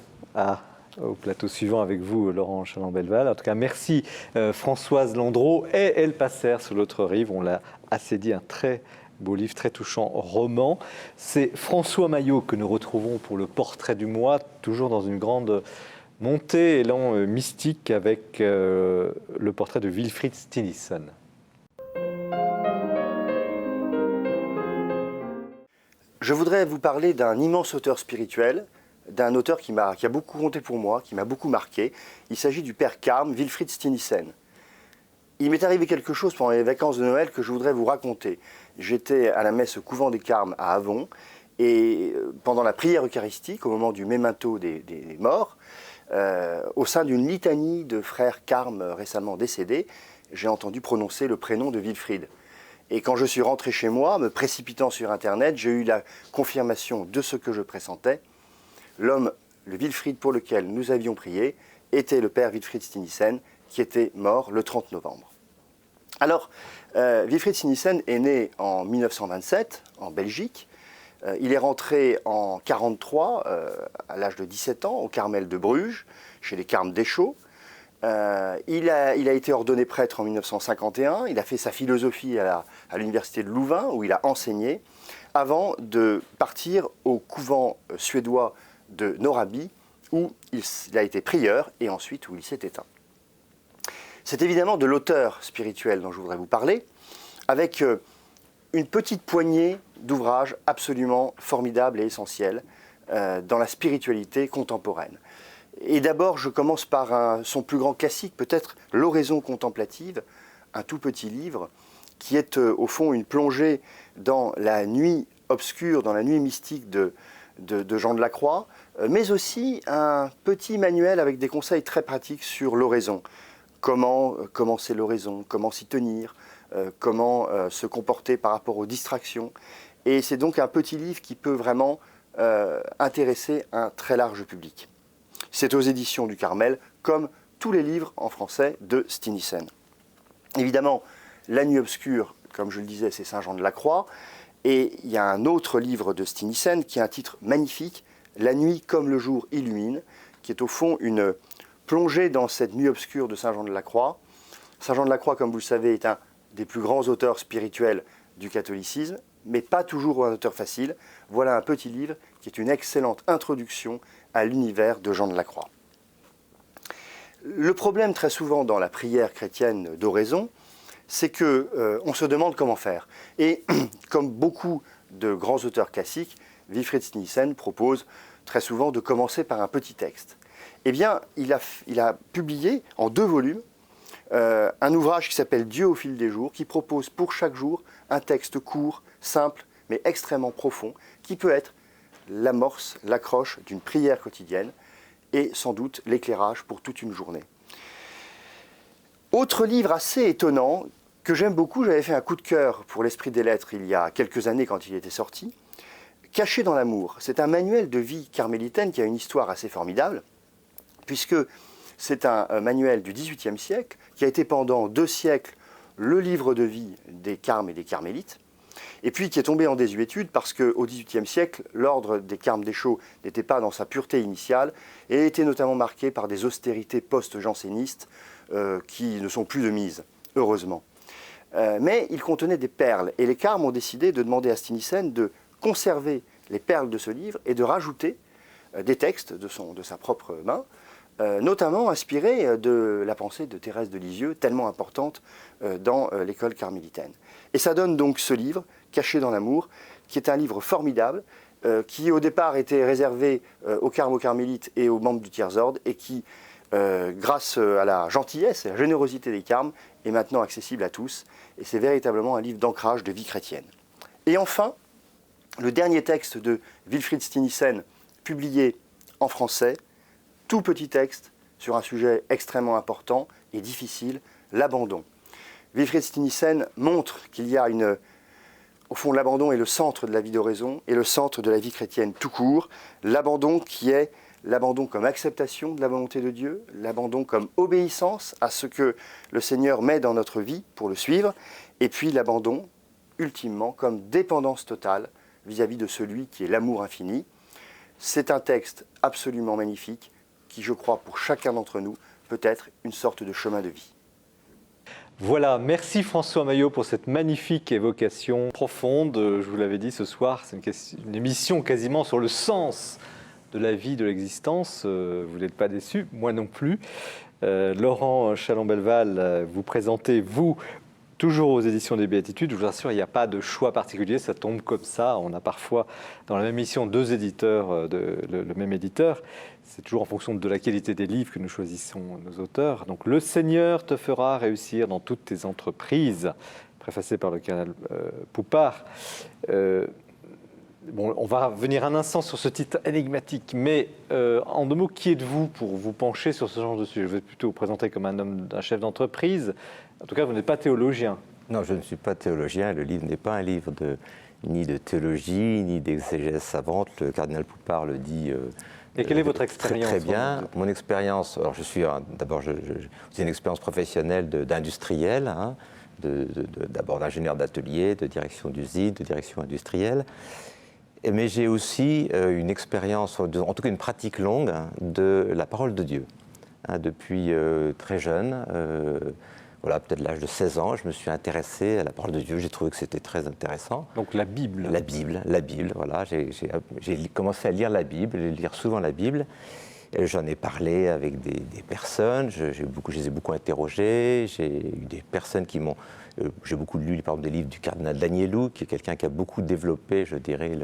au plateau suivant avec vous, Laurent Challant-Belleval. En tout cas, merci Françoise Landreau et Elles passèrent sur l'autre rive. On l'a assez dit, un très beau livre, très touchant roman. C'est François Maillot que nous retrouvons pour le portrait du mois, toujours dans une grande montée, élan mystique avec le portrait de Wilfrid Steenison. Je voudrais vous parler d'un immense auteur spirituel, d'un auteur qui a beaucoup compté pour moi, qui m'a beaucoup marqué. Il s'agit du père Carme, Wilfrid Steenison. Il m'est arrivé quelque chose pendant les vacances de Noël que je voudrais vous raconter. J'étais à la messe au couvent des Carmes à Avon, et pendant la prière eucharistique, au moment du memento des morts, au sein d'une litanie de frères Carmes récemment décédés, j'ai entendu prononcer le prénom de Wilfrid. Et quand je suis rentré chez moi, me précipitant sur Internet, j'ai eu la confirmation de ce que je pressentais. L'homme, le Wilfrid pour lequel nous avions prié, était le père Wilfrid Steenison, qui était mort le 30 novembre. Alors, Wilfrid Steenison est né en 1927, en Belgique. Il est rentré en 1943, à l'âge de 17 ans, au Carmel de Bruges, chez les Carmes d'Échaud. Il a été ordonné prêtre en 1951, il a fait sa philosophie à l'université de Louvain où il a enseigné avant de partir au couvent suédois de Norraby où il a été prieur et ensuite où il s'est éteint. C'est évidemment de l'auteur spirituel dont je voudrais vous parler avec une petite poignée d'ouvrages absolument formidables et essentiels dans la spiritualité contemporaine. Et d'abord, je commence par son plus grand classique, peut-être L'Oraison contemplative, un tout petit livre qui est au fond une plongée dans la nuit obscure, dans la nuit mystique de Jean de la Croix, mais aussi un petit manuel avec des conseils très pratiques sur l'oraison. Comment commencer l'oraison, comment s'y tenir, comment se comporter par rapport aux distractions. Et c'est donc un petit livre qui peut vraiment intéresser un très large public. C'est aux éditions du Carmel, comme tous les livres en français de Steenison. Évidemment, La Nuit obscure, comme je le disais, c'est Saint Jean de la Croix. Et il y a un autre livre de Steenison qui a un titre magnifique, La nuit comme le jour illumine, qui est au fond une plongée dans cette nuit obscure de Saint Jean de la Croix. Saint Jean de la Croix, comme vous le savez, est un des plus grands auteurs spirituels du catholicisme, mais pas toujours un auteur facile. Voilà un petit livre qui est une excellente introduction à l'univers de Jean de la Croix. Le problème très souvent dans la prière chrétienne d'oraison, c'est qu'on se demande comment faire. Et comme beaucoup de grands auteurs classiques, Wilfrid Steenison propose très souvent de commencer par un petit texte. Eh bien, il a publié en 2 volumes un ouvrage qui s'appelle Dieu au fil des jours, qui propose pour chaque jour un texte court, simple, mais extrêmement profond, qui peut être l'amorce, l'accroche d'une prière quotidienne et sans doute l'éclairage pour toute une journée. Autre livre assez étonnant que j'aime beaucoup, j'avais fait un coup de cœur pour l'Esprit des Lettres il y a quelques années quand il était sorti, Caché dans l'amour. C'est un manuel de vie carmélitaine qui a une histoire assez formidable, puisque c'est un manuel du XVIIIe siècle qui a été pendant 2 siècles le livre de vie des Carmes et des Carmélites, et puis qui est tombé en désuétude parce qu'au XVIIIe siècle, l'ordre des Carmes d'Échaud n'était pas dans sa pureté initiale et était notamment marqué par des austérités post-jansénistes qui ne sont plus de mise, heureusement. Mais il contenait des perles et les Carmes ont décidé de demander à Steenison de conserver les perles de ce livre et de rajouter des textes de sa propre main, notamment inspirés de la pensée de Thérèse de Lisieux, tellement importante dans l'école carmélitaine. Et ça donne donc ce livre, Caché dans l'amour, qui est un livre formidable, qui au départ était réservé aux Carmes, aux Carmélites et aux membres du tiers-ordre, et qui, grâce à la gentillesse et à la générosité des Carmes, est maintenant accessible à tous. Et c'est véritablement un livre d'ancrage de vie chrétienne. Et enfin, le dernier texte de Wilfrid Steenison, publié en français, tout petit texte sur un sujet extrêmement important et difficile, l'abandon. Wilfried Stinissen montre qu'il y a au fond, l'abandon est le centre de la vie d'oraison et le centre de la vie chrétienne tout court. L'abandon qui est l'abandon comme acceptation de la volonté de Dieu, l'abandon comme obéissance à ce que le Seigneur met dans notre vie pour le suivre, et puis l'abandon, ultimement, comme dépendance totale vis-à-vis de celui qui est l'amour infini. C'est un texte absolument magnifique qui, je crois, pour chacun d'entre nous, peut être une sorte de chemin de vie. Voilà, merci François Maillot pour cette magnifique évocation profonde. Je vous l'avais dit ce soir, c'est une émission quasiment sur le sens de la vie, de l'existence. Vous n'êtes pas déçus, moi non plus. Laurent Chalon-Belval, vous présentez, vous, toujours aux éditions des Béatitudes. Je vous rassure, il n'y a pas de choix particulier, ça tombe comme ça. On a parfois dans la même émission deux éditeurs, le même éditeur. C'est toujours en fonction de la qualité des livres que nous choisissons nos auteurs. Donc, Le Seigneur te fera réussir dans toutes tes entreprises, préfacé par le cardinal Poupart. Bon, on va revenir un instant sur ce titre énigmatique, mais en deux mots, qui êtes-vous pour vous pencher sur ce genre de sujet? Je vais plutôt vous présenter comme un chef d'entreprise. En tout cas, vous n'êtes pas théologien. Non, je ne suis pas théologien. Le livre n'est pas un livre ni de théologie, ni d'exégèse savante. Le cardinal Poupart le dit et quelle est votre expérience? Très bien. Mon expérience, alors je suis d'abord, c'est une expérience professionnelle d'industriel, hein, d'abord d'ingénieur d'atelier, de direction d'usine, de direction industrielle. Mais j'ai aussi une expérience, en tout cas une pratique longue, hein, de la parole de Dieu. Hein, depuis très jeune, voilà, peut-être l'âge de 16 ans, je me suis intéressé à la parole de Dieu. J'ai trouvé que c'était très intéressant. Donc la Bible. La Bible, voilà. J'ai commencé à lire la Bible, lire souvent la Bible. J'en ai parlé avec des personnes, je les ai beaucoup interrogées. J'ai eu des personnes qui m'ont... j'ai beaucoup lu, par exemple, des livres du cardinal Danielou, qui est quelqu'un qui a beaucoup développé, je dirais,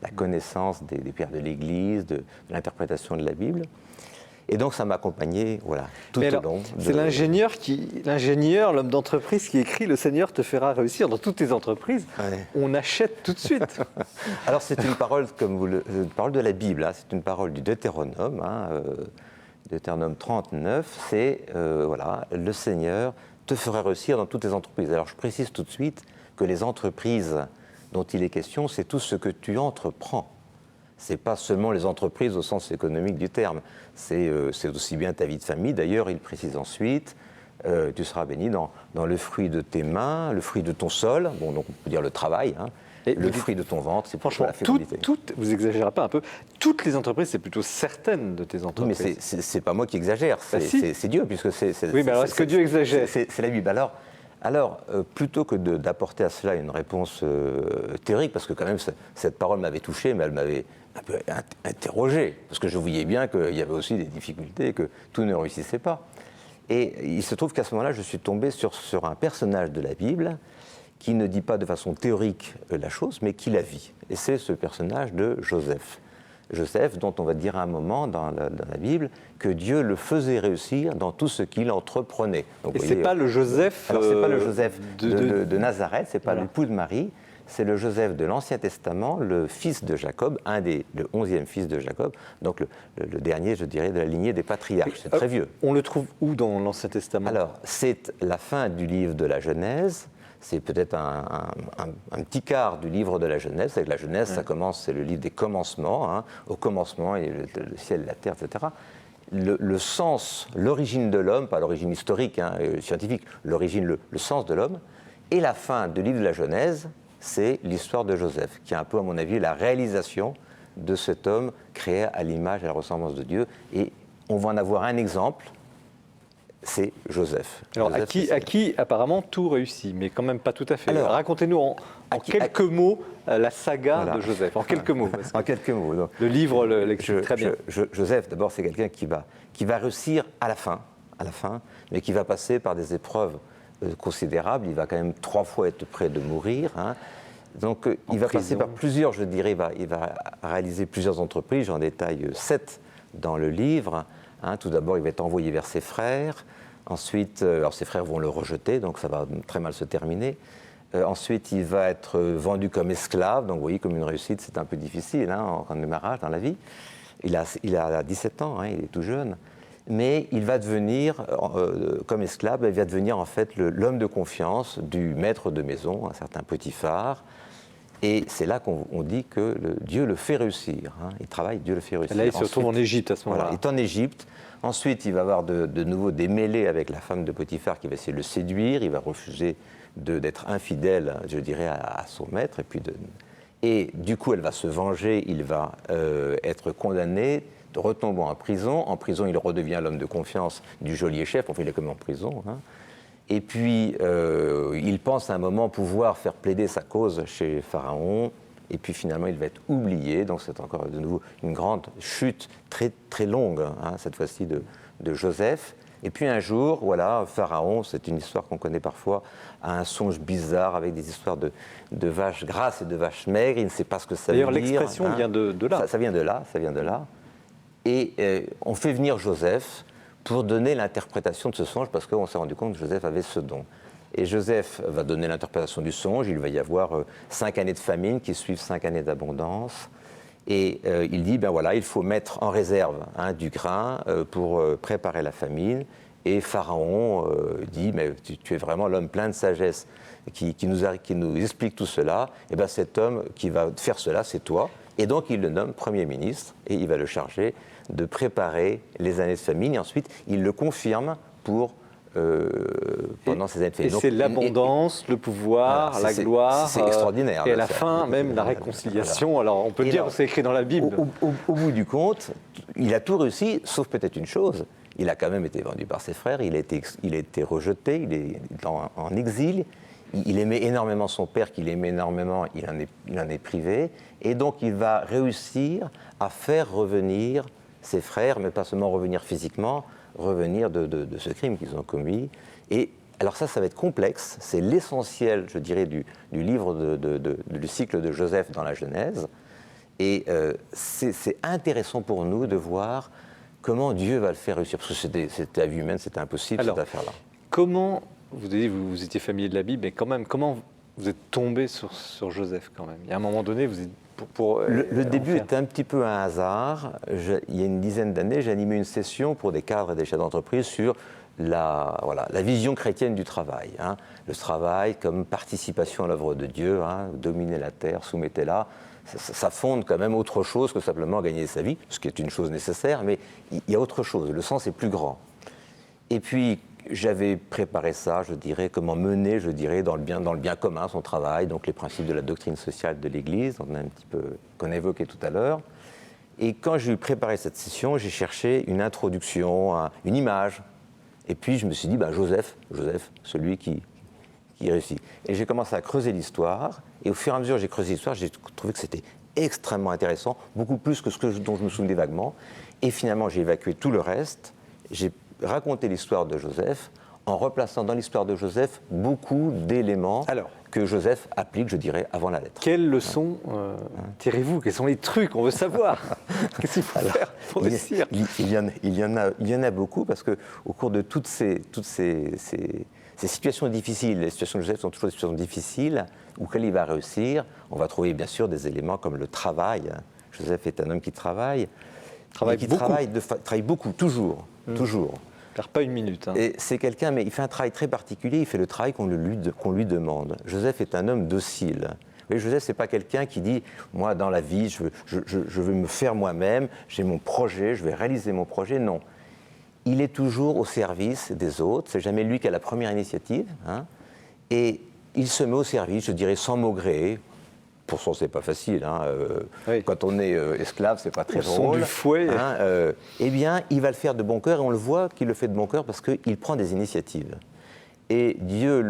la connaissance des pères de l'Église, de l'interprétation de la Bible. Et donc, ça m'a accompagné, voilà, tout au long. C'est l'ingénieur, l'homme d'entreprise qui écrit « Le Seigneur te fera réussir dans toutes tes entreprises ouais. ». On achète tout de suite. Alors, c'est une parole, une parole de la Bible, hein, c'est une parole du Deutéronome, hein, Deutéronome 39, c'est, voilà, le Seigneur te fera réussir dans toutes tes entreprises. Alors, je précise tout de suite que les entreprises dont il est question, c'est tout ce que tu entreprends. Ce n'est pas seulement les entreprises au sens économique du terme, c'est aussi bien ta vie de famille. D'ailleurs, il précise ensuite, tu seras béni dans le fruit de tes mains, le fruit de ton sol, bon, donc on peut dire le travail, hein, et le fruit de ton ventre, c'est franchement la fécondité. Vous n'exagérez pas un peu, toutes les entreprises, c'est plutôt certaines de tes entreprises. Oui, mais c'est pas moi qui exagère, c'est Dieu, puisque c'est... Oui, mais alors est-ce que Dieu exagère? C'est la Bible. Alors, plutôt que d'apporter à cela une réponse théorique, parce que quand même cette parole m'avait touché, mais elle m'avait un peu interrogé, parce que je voyais bien qu'il y avait aussi des difficultés, que tout ne réussissait pas. Et il se trouve qu'à ce moment-là, je suis tombé sur un personnage de la Bible qui ne dit pas de façon théorique la chose, mais qui la vit. Et c'est ce personnage de Joseph. Joseph, dont on va dire à un moment dans la Bible que Dieu le faisait réussir dans tout ce qu'il entreprenait. Donc, et ce n'est pas le Joseph alors, c'est pas le Joseph de Nazareth, ce n'est pas l'époux de Marie, c'est le Joseph de l'Ancien Testament, le fils de Jacob, le 11e fils de Jacob, donc le dernier, je dirais, de la lignée des patriarches. C'est très vieux. On le trouve où dans l'Ancien Testament? Alors, c'est la fin du livre de la Genèse. C'est peut-être un petit quart du livre de la Genèse. C'est que la Genèse, ça commence, c'est le livre des commencements. Hein. Au commencement, il y a le ciel, la terre, etc. Le sens, l'origine de l'homme, pas l'origine historique, hein, scientifique, l'origine, le sens de l'homme. Et la fin du livre de la Genèse, c'est l'histoire de Joseph, qui est un peu, à mon avis, la réalisation de cet homme créé à l'image et à la ressemblance de Dieu. Et on va en avoir un exemple. C'est Joseph. Alors, Joseph, à qui apparemment tout réussit, mais quand même pas tout à fait. Alors, racontez-nous en quelques mots la saga de Joseph. En quelques mots. En quelques mots. Donc, le livre l'explique très bien. Joseph, d'abord, c'est quelqu'un qui va réussir à la fin, mais qui va passer par des épreuves considérables. Il va quand même 3 fois être près de mourir. Hein. Donc, il va passer par plusieurs, je dirais, il va réaliser plusieurs entreprises. J'en détaille 7 dans le livre. Hein, tout d'abord, il va être envoyé vers ses frères. Ensuite, alors ses frères vont le rejeter, donc ça va très mal se terminer. Ensuite, il va être vendu comme esclave. Donc, vous voyez, comme une réussite, c'est un peu difficile hein, en démarrage dans la vie. Il a 17 ans, hein, il est tout jeune. Mais il va devenir, comme esclave, il va devenir en fait l'homme de confiance du maître de maison, un certain Potiphar. Et c'est là qu'on dit que Dieu le fait réussir. Hein. Il travaille, Dieu le fait réussir. Là, il se retrouve en Égypte à ce moment-là. Voilà, il est en Égypte. Ensuite, il va avoir de nouveau des mêlées avec la femme de Potiphar qui va essayer de le séduire. Il va refuser d'être infidèle, je dirais, à son maître. Et du coup, elle va se venger. Il va être condamné, retombant en prison. En prison, il redevient l'homme de confiance du geôlier chef. Enfin, il est comme en prison. Hein. Et puis, il pense à un moment pouvoir faire plaider sa cause chez Pharaon. Et puis, finalement, il va être oublié. Donc, c'est encore de nouveau une grande chute très, très longue, hein, cette fois-ci, de Joseph. Et puis, un jour, voilà, Pharaon, c'est une histoire qu'on connaît parfois, a un songe bizarre avec des histoires de vaches grasses et de vaches maigres. Il ne sait pas ce que ça veut dire. D'ailleurs, l'expression vient de là. Ça vient de là, ça vient de là. Et on fait venir Joseph pour donner l'interprétation de ce songe, parce qu'on s'est rendu compte que Joseph avait ce don. Et Joseph va donner l'interprétation du songe. Il va y avoir 5 années de famine qui suivent 5 années d'abondance. Et il dit, ben voilà, il faut mettre en réserve du grain pour préparer la famine. Et Pharaon dit, mais tu es vraiment l'homme plein de sagesse qui nous explique tout cela. Et bien cet homme qui va faire cela, c'est toi. Et donc il le nomme Premier ministre et il va le charger de préparer les années de famine. Et ensuite, il le confirme pour pendant ces années de famine. Et c'est l'abondance, le pouvoir, voilà, la gloire. C'est extraordinaire. Et à la fin, même la réconciliation. Voilà. Alors, on peut dire que c'est écrit dans la Bible. Au bout du compte, il a tout réussi, sauf peut-être une chose. Il a quand même été vendu par ses frères, il a été rejeté, il est en exil. Il aimait énormément son père, qu'il aimait énormément, il en est privé. Et donc, il va réussir à faire revenir ses frères, mais pas seulement revenir physiquement, revenir de ce crime qu'ils ont commis. Et alors ça va être complexe. C'est l'essentiel, je dirais, du livre du cycle de Joseph dans la Genèse. Et c'est intéressant pour nous de voir comment Dieu va le faire réussir. Parce que c'était à vue humaine, c'était impossible, cette affaire-là. Comment, vous avez dit, vous étiez familier de la Bible, mais quand même, comment vous êtes tombé sur Joseph quand même? Il y a un moment donné, vous êtes le début était un petit peu un hasard. Il y a une dizaine d'années, j'animais une session pour des cadres et des chefs d'entreprise sur la vision chrétienne du travail. Hein. Le travail comme participation à l'œuvre de Dieu, hein, dominer la terre, soumettez-la. Ça fonde quand même autre chose que simplement gagner sa vie, ce qui est une chose nécessaire, mais il y a autre chose. Le sens est plus grand. Et puis, j'avais préparé ça, je dirais, comment mener, je dirais, dans le bien commun son travail, donc les principes de la doctrine sociale de l'Église, qu'on a évoqué tout à l'heure. Et quand j'ai préparé cette session, j'ai cherché une introduction, une image. Et puis je me suis dit, Joseph, celui qui réussit. Et j'ai commencé à creuser l'histoire. Et au fur et à mesure que j'ai creusé l'histoire, j'ai trouvé que c'était extrêmement intéressant, beaucoup plus que dont je me souvenais vaguement. Et finalement, j'ai évacué tout le reste. J'ai raconté l'histoire de Joseph en replaçant dans l'histoire de Joseph beaucoup d'éléments que Joseph applique, je dirais, avant la lettre. Quelles leçons tirez-vous? Quels sont les trucs? On veut savoir. Qu'est-ce qu'il faut faire pour réussir? Il y en a beaucoup, parce qu'au cours de toutes ces situations difficiles, les situations de Joseph sont toujours des situations difficiles, auxquelles il va réussir. On va trouver bien sûr des éléments comme le travail. Joseph est un homme qui travaille. Travaille beaucoup, toujours. Toujours. Il ne perd pas une minute. Hein. Et c'est quelqu'un, mais il fait un travail très particulier, il fait le travail qu'on lui demande. Joseph est un homme docile. Mais Joseph, ce n'est pas quelqu'un qui dit, moi, dans la vie, je veux me faire moi-même, j'ai mon projet, je vais réaliser mon projet. Non. Il est toujours au service des autres, c'est jamais lui qui a la première initiative. Hein. Et il se met au service, je dirais, sans maugréer. Pour ça, c'est pas facile. Hein. Oui. Quand on est esclave, c'est pas très drôle. Son du fouet. Hein, eh bien, il va le faire de bon cœur, et on le voit qu'il le fait de bon cœur parce qu'il prend des initiatives. Et Dieu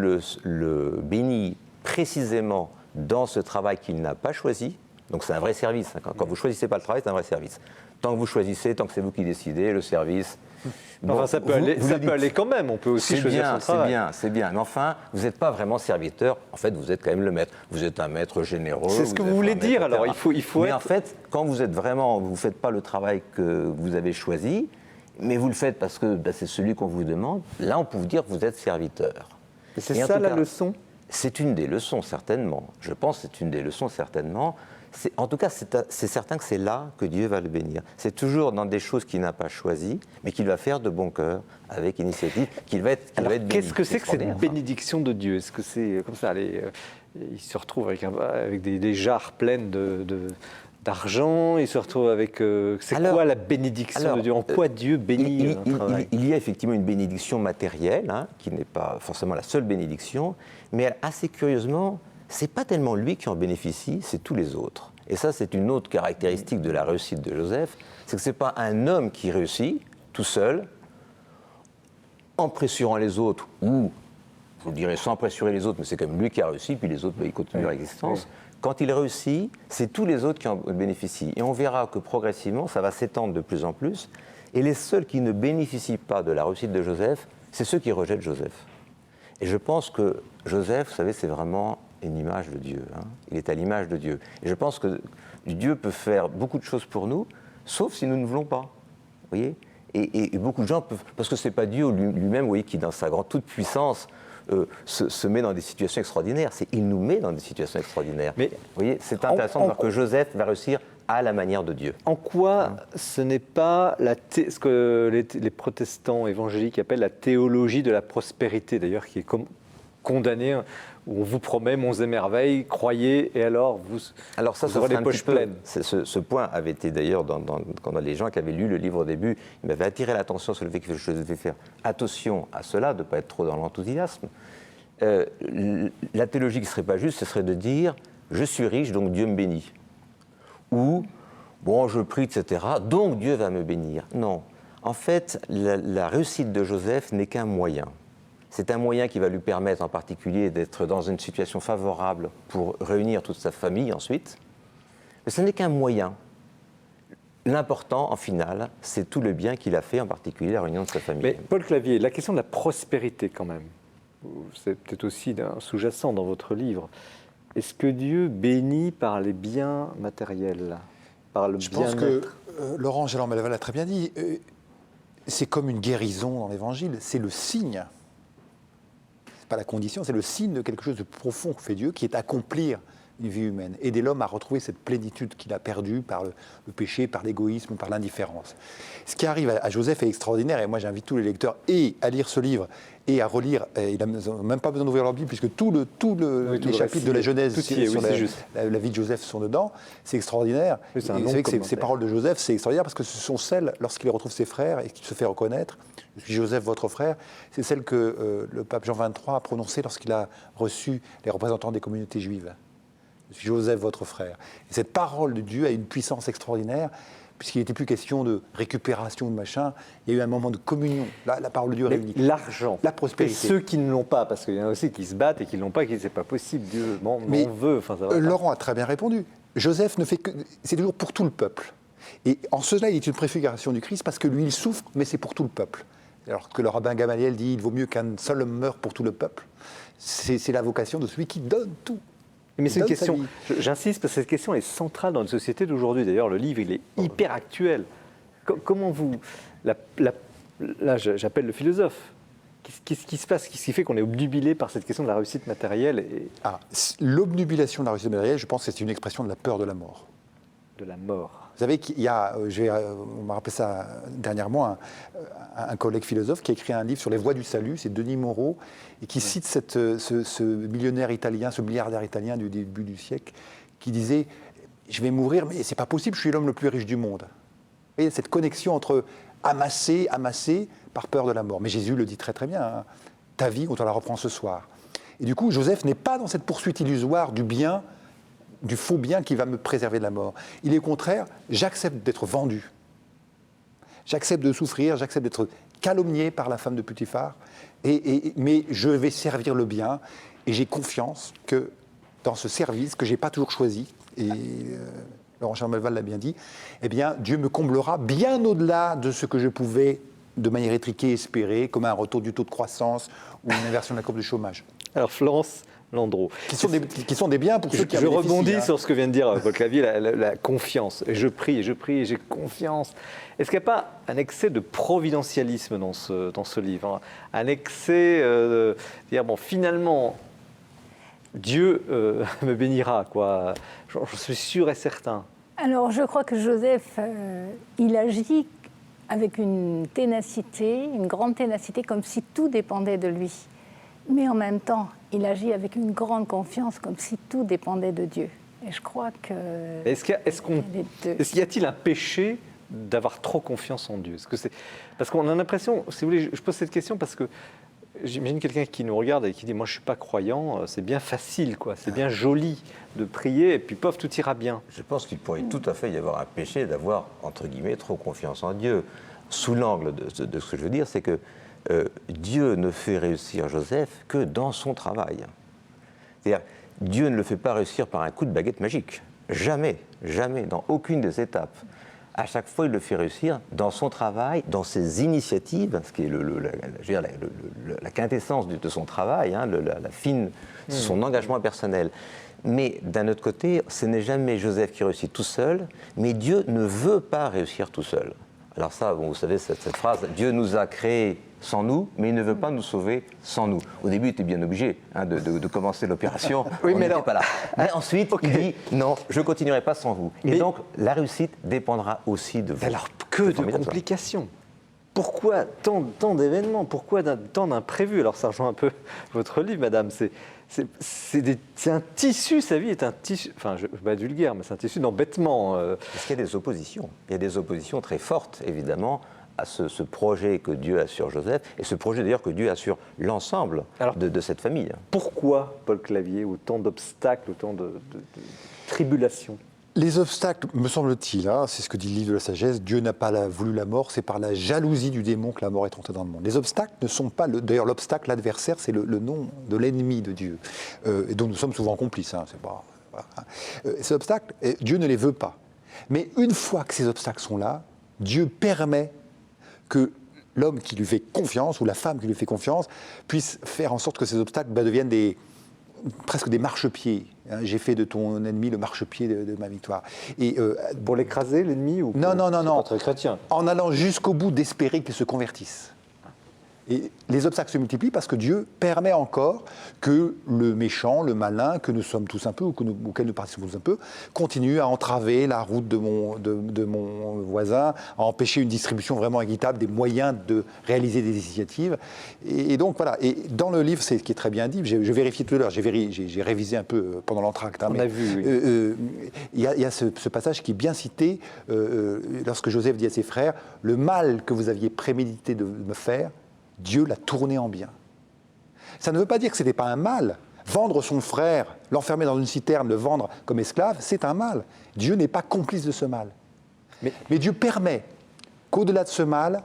le bénit précisément dans ce travail qu'il n'a pas choisi. Donc c'est un vrai service. Quand vous ne choisissez pas le travail, c'est un vrai service. Tant que vous choisissez, tant que c'est vous qui décidez, le service... Bon, enfin, ça peut aller quand même, on peut aussi choisir son travail. C'est bien. Mais enfin, vous n'êtes pas vraiment serviteur. En fait, vous êtes quand même le maître. Vous êtes un maître généreux. C'est ce que vous voulez dire, alors il faut mais en fait, quand vous êtes vraiment... Vous ne faites pas le travail que vous avez choisi, mais vous le faites parce que c'est celui qu'on vous demande, là, on peut vous dire que vous êtes serviteur. Et c'est ça la leçon? C'est une des leçons, certainement. Je pense que c'est une des leçons, certainement. En tout cas, c'est certain que c'est là que Dieu va le bénir. C'est toujours dans des choses qu'il n'a pas choisies, mais qu'il va faire de bon cœur, avec initiative, qu'il va être béni. Qu'est-ce que c'est que cette extraordinaire, bénédiction de Dieu? Est-ce que c'est comme ça, il se retrouve avec des jarres pleines d'argent, il se retrouve avec... c'est quoi la bénédiction de Dieu? En quoi Dieu bénit un travail? Il y a effectivement une bénédiction matérielle, hein, qui n'est pas forcément la seule bénédiction, mais assez curieusement, c'est pas tellement lui qui en bénéficie, c'est tous les autres. Et ça, c'est une autre caractéristique de la réussite de Joseph, c'est que c'est pas un homme qui réussit tout seul, en pressurant les autres, ou, je dirais, sans pressurer les autres, mais c'est quand même lui qui a réussi, puis les autres, ils continuent leur existence. Quand il réussit, c'est tous les autres qui en bénéficient. Et on verra que progressivement, ça va s'étendre de plus en plus. Et les seuls qui ne bénéficient pas de la réussite de Joseph, c'est ceux qui rejettent Joseph. Et je pense que Joseph, vous savez, c'est vraiment une image de Dieu. Hein. Il est à l'image de Dieu. Et je pense que Dieu peut faire beaucoup de choses pour nous, sauf si nous ne voulons pas. Vous voyez ? Et beaucoup de gens peuvent... Parce que ce n'est pas Dieu lui-même, vous voyez, qui, dans sa grande toute-puissance, se met dans des situations extraordinaires. Il nous met dans des situations extraordinaires. Mais vous voyez, c'est intéressant de voir que Joseph va réussir à la manière de Dieu. En quoi ce n'est pas ce que les protestants évangéliques appellent la théologie de la prospérité, d'ailleurs, qui est condamnée, où on vous promet monts et merveilles, croyez, et alors vous aurez les poches pleines. Ce point avait été d'ailleurs, quand les gens qui avaient lu le livre au début, ils m'avaient attiré l'attention sur le fait que je devais faire attention à cela, de ne pas être trop dans l'enthousiasme. La théologie qui ne serait pas juste, ce serait de dire « je suis riche, donc Dieu me bénit ». Ou « bon, je prie, etc., donc Dieu va me bénir ». Non. En fait, la réussite de Joseph n'est qu'un moyen. C'est un moyen qui va lui permettre en particulier d'être dans une situation favorable pour réunir toute sa famille ensuite. Mais ce n'est qu'un moyen. L'important, en finale, c'est tout le bien qu'il a fait, en particulier la réunion de sa famille. Mais Paul Clavier, la question de la prospérité quand même, c'est peut-être aussi sous-jacent dans votre livre. Est-ce que Dieu bénit par les biens matériels, par le bien-être? Je pense que Laurent Gélard-Melval a très bien dit, c'est comme une guérison dans l'Évangile, c'est le signe. Pas la condition, c'est le signe de quelque chose de profond que fait Dieu, qui est accomplir une vie humaine, aider l'homme à retrouver cette plénitude qu'il a perdue par le péché, par l'égoïsme, par l'indifférence. Ce qui arrive à Joseph est extraordinaire, et moi j'invite tous les lecteurs et à lire ce livre et à relire, ils n'ont même pas besoin d'ouvrir leur Bible, puisque tous les chapitres de la Genèse sur la vie de Joseph sont dedans, c'est extraordinaire. Oui, vous savez que ces paroles de Joseph, c'est extraordinaire, parce que ce sont celles, lorsqu'il retrouve ses frères et qu'il se fait reconnaître, je suis Joseph, votre frère, c'est celle que le pape Jean XXIII a prononcée lorsqu'il a reçu les représentants des communautés juives. Je suis Joseph, votre frère. Et cette parole de Dieu a une puissance extraordinaire, puisqu'il n'était plus question de récupération, de machin. Il y a eu un moment de communion. Là, la parole de Dieu réunit. L'argent, la prospérité. Et ceux qui ne l'ont pas, parce qu'il y en a aussi qui se battent et qui ne l'ont pas, et qui disent c'est pas possible, Dieu m'en veut. Enfin, ça va Laurent a très bien répondu. Joseph ne fait que... C'est toujours pour tout le peuple. Et en cela, il est une préfiguration du Christ, parce que lui, il souffre, mais c'est pour tout le peuple. Alors que le rabbin Gamaliel dit, il vaut mieux qu'un seul homme meure pour tout le peuple. C'est la vocation de celui qui donne tout. Mais c'est une question, j'insiste, parce que cette question est centrale dans une société d'aujourd'hui. D'ailleurs, le livre, il est hyper actuel. Comment vous... Là, j'appelle le philosophe. Qu'est-ce qui se passe? Qu'est-ce qui fait qu'on est obnubilé par cette question de la réussite matérielle L'obnubilation de la réussite matérielle, je pense que c'est une expression de la peur de la mort. De la mort. Vous savez qu'il y a, on m'a rappelé ça dernièrement, un collègue philosophe qui a écrit un livre sur les voies du salut, c'est Denis Moreau, et qui cite ce millionnaire italien, ce milliardaire italien du début du siècle, qui disait « Je vais mourir, mais c'est pas possible, je suis l'homme le plus riche du monde ». Et cette connexion entre amasser par peur de la mort. Mais Jésus le dit très très bien, hein, ta vie, on te la reprend ce soir. Et du coup, Joseph n'est pas dans cette poursuite illusoire du bien, du faux bien qui va me préserver de la mort. Il est au contraire, j'accepte d'être vendu. J'accepte de souffrir, j'accepte d'être calomnié par la femme de Potiphar, mais je vais servir le bien, et j'ai confiance que dans ce service que je n'ai pas toujours choisi, et Laurent Gélard-Melval l'a bien dit, eh bien, Dieu me comblera bien au-delà de ce que je pouvais, de manière étriquée, espérer, comme un retour du taux de croissance ou une inversion de la courbe du chômage. Alors Florence Landreau. Qui sont des biens pour ceux qui en bénéficient. Je rebondis sur ce que vient de dire Paul Clavier, la confiance. Et je prie, et j'ai confiance. Est-ce qu'il n'y a pas un excès de providentialisme dans ce livre, hein? Un excès de dire, bon, finalement, Dieu me bénira, quoi. J'en suis sûr et certain. Alors, je crois que Joseph, il agit avec une ténacité, une grande ténacité, comme si tout dépendait de lui. Mais en même temps, il agit avec une grande confiance, comme si tout dépendait de Dieu. Et je crois que... Est-ce qu'il y a-t-il un péché d'avoir trop confiance en Dieu? Parce qu'on a l'impression, si vous voulez, je pose cette question parce que j'imagine quelqu'un qui nous regarde et qui dit « moi je ne suis pas croyant, c'est bien facile, quoi. C'est bien joli de prier et puis pof, tout ira bien ». Je pense qu'il pourrait tout à fait y avoir un péché d'avoir, entre guillemets, trop confiance en Dieu. Sous l'angle de ce que je veux dire, c'est que Dieu ne fait réussir Joseph que dans son travail. C'est-à-dire, Dieu ne le fait pas réussir par un coup de baguette magique. Jamais, jamais, dans aucune des étapes. À chaque fois, il le fait réussir dans son travail, dans ses initiatives, ce qui est la quintessence de son travail, hein, la fine, son engagement personnel. Mais d'un autre côté, ce n'est jamais Joseph qui réussit tout seul, mais Dieu ne veut pas réussir tout seul. Alors ça, bon, vous savez, cette phrase, Dieu nous a créés sans nous, mais il ne veut pas nous sauver sans nous. Au début, il était bien obligé de commencer l'opération, oui, on mais n'était pas là. Mais ensuite, okay. Il dit, non, je ne continuerai pas sans vous. Et donc, la réussite dépendra aussi de vous. Alors, que de complications. Pourquoi tant d'événements? Pourquoi tant d'imprévus? Alors, ça rejoint un peu votre livre, madame. C'est un tissu, sa vie est un tissu, enfin, je ne vais pas être vulgaire, mais c'est un tissu d'embêtement. Parce qu'il y a des oppositions. Il y a des oppositions très fortes, évidemment, à ce projet que Dieu a sur Joseph, et ce projet d'ailleurs que Dieu a sur l'ensemble de cette famille. Pourquoi, Paul Clavier, autant d'obstacles, autant de tribulations? Les obstacles, me semble-t-il, hein, c'est ce que dit le livre de la sagesse, Dieu n'a pas voulu la mort, c'est par la jalousie du démon que la mort est entrée dans le monde. Les obstacles ne sont pas, d'ailleurs l'obstacle, l'adversaire, c'est le nom de l'ennemi de Dieu, et dont nous sommes souvent complices. Hein, c'est pas, voilà. Ces obstacles, Dieu ne les veut pas. Mais une fois que ces obstacles sont là, Dieu permet que l'homme qui lui fait confiance, ou la femme qui lui fait confiance, puisse faire en sorte que ces obstacles deviennent presque des marchepieds. J'ai fait de ton ennemi le marchepied de ma victoire. Et, pour l'écraser, l'ennemi ou Non. C'est pas très chrétien. En allant jusqu'au bout d'espérer qu'il se convertisse. Et les obstacles se multiplient parce que Dieu permet encore que le méchant, le malin, que nous sommes tous un peu, auquel nous participons tous un peu, continue à entraver la route de mon voisin, à empêcher une distribution vraiment équitable des moyens de réaliser des initiatives. Et donc voilà, et dans le livre, c'est ce qui est très bien dit, j'ai vérifié tout à l'heure, j'ai révisé un peu pendant l'entracte. On a vu, oui. Il y a ce passage qui est bien cité, lorsque Joseph dit à ses frères, « Le mal que vous aviez prémédité de me faire, Dieu l'a tourné en bien. » Ça ne veut pas dire que ce n'était pas un mal. Vendre son frère, l'enfermer dans une citerne, le vendre comme esclave, c'est un mal. Dieu n'est pas complice de ce mal. Mais Dieu permet qu'au-delà de ce mal,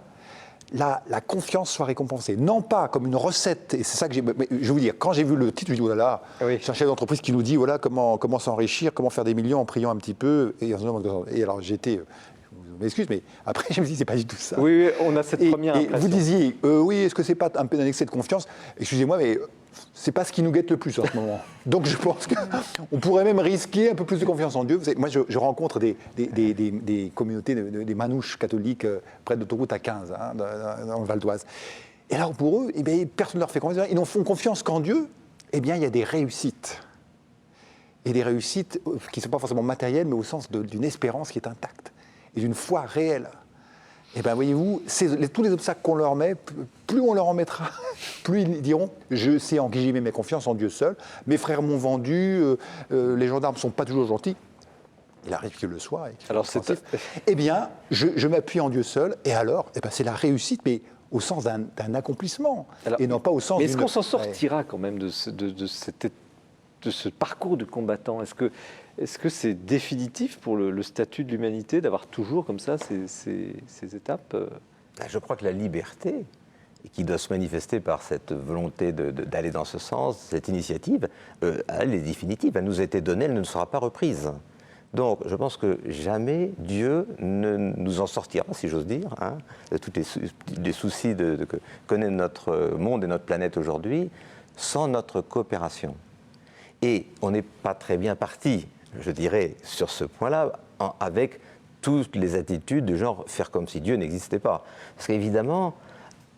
la confiance soit récompensée. Non pas comme une recette, et c'est ça que j'ai... Je vais vous dire, quand j'ai vu le titre, je me dis, oh là là, oui. C'est un chef d'entreprise qui nous dit, voilà, comment s'enrichir, comment faire des millions en priant un petit peu. Et alors j'étais... Je m'excuse, mais après, je me dis, c'est pas du tout ça. Oui, on a cette première impression. Et vous disiez, oui, est-ce que c'est pas un peu d'un excès de confiance? Excusez-moi, mais c'est pas ce qui nous guette le plus en ce moment. Donc je pense qu'on pourrait même risquer un peu plus de confiance en Dieu. Moi, je rencontre des communautés, des manouches catholiques près de l'autoroute A15, hein, dans le Val d'Oise. Et alors pour eux, personne ne leur fait confiance. Ils n'en font confiance qu'en Dieu. Eh bien, il y a des réussites. Et des réussites qui ne sont pas forcément matérielles, mais au sens d'une espérance qui est intacte. Et d'une foi réelle. Et bien, voyez-vous, tous les obstacles qu'on leur met, plus on leur en mettra, plus ils diront « Je sais en qui j'ai mis mes confiances, en Dieu seul. Mes frères m'ont vendu, les gendarmes ne sont pas toujours gentils. » Il arrive qu'ils le soient. Alors, eh bien, je m'appuie en Dieu seul. Et alors, c'est la réussite, mais au sens d'un accomplissement. Alors, et non pas au sens mais est-ce qu'on s'en sortira quand même de ce parcours de combattant? Est-ce que c'est définitif pour le statut de l'humanité d'avoir toujours comme ça ces étapes? Je crois que la liberté, qui doit se manifester par cette volonté d'aller dans ce sens, cette initiative, elle est définitive. Elle nous a été donnée, elle ne sera pas reprise. Donc je pense que jamais Dieu ne nous en sortira, si j'ose dire, hein, de tous les soucis que connaît notre monde et notre planète aujourd'hui, sans notre coopération. Et on n'est pas très bien parti, je dirais, sur ce point-là, avec toutes les attitudes du genre faire comme si Dieu n'existait pas. Parce qu'évidemment,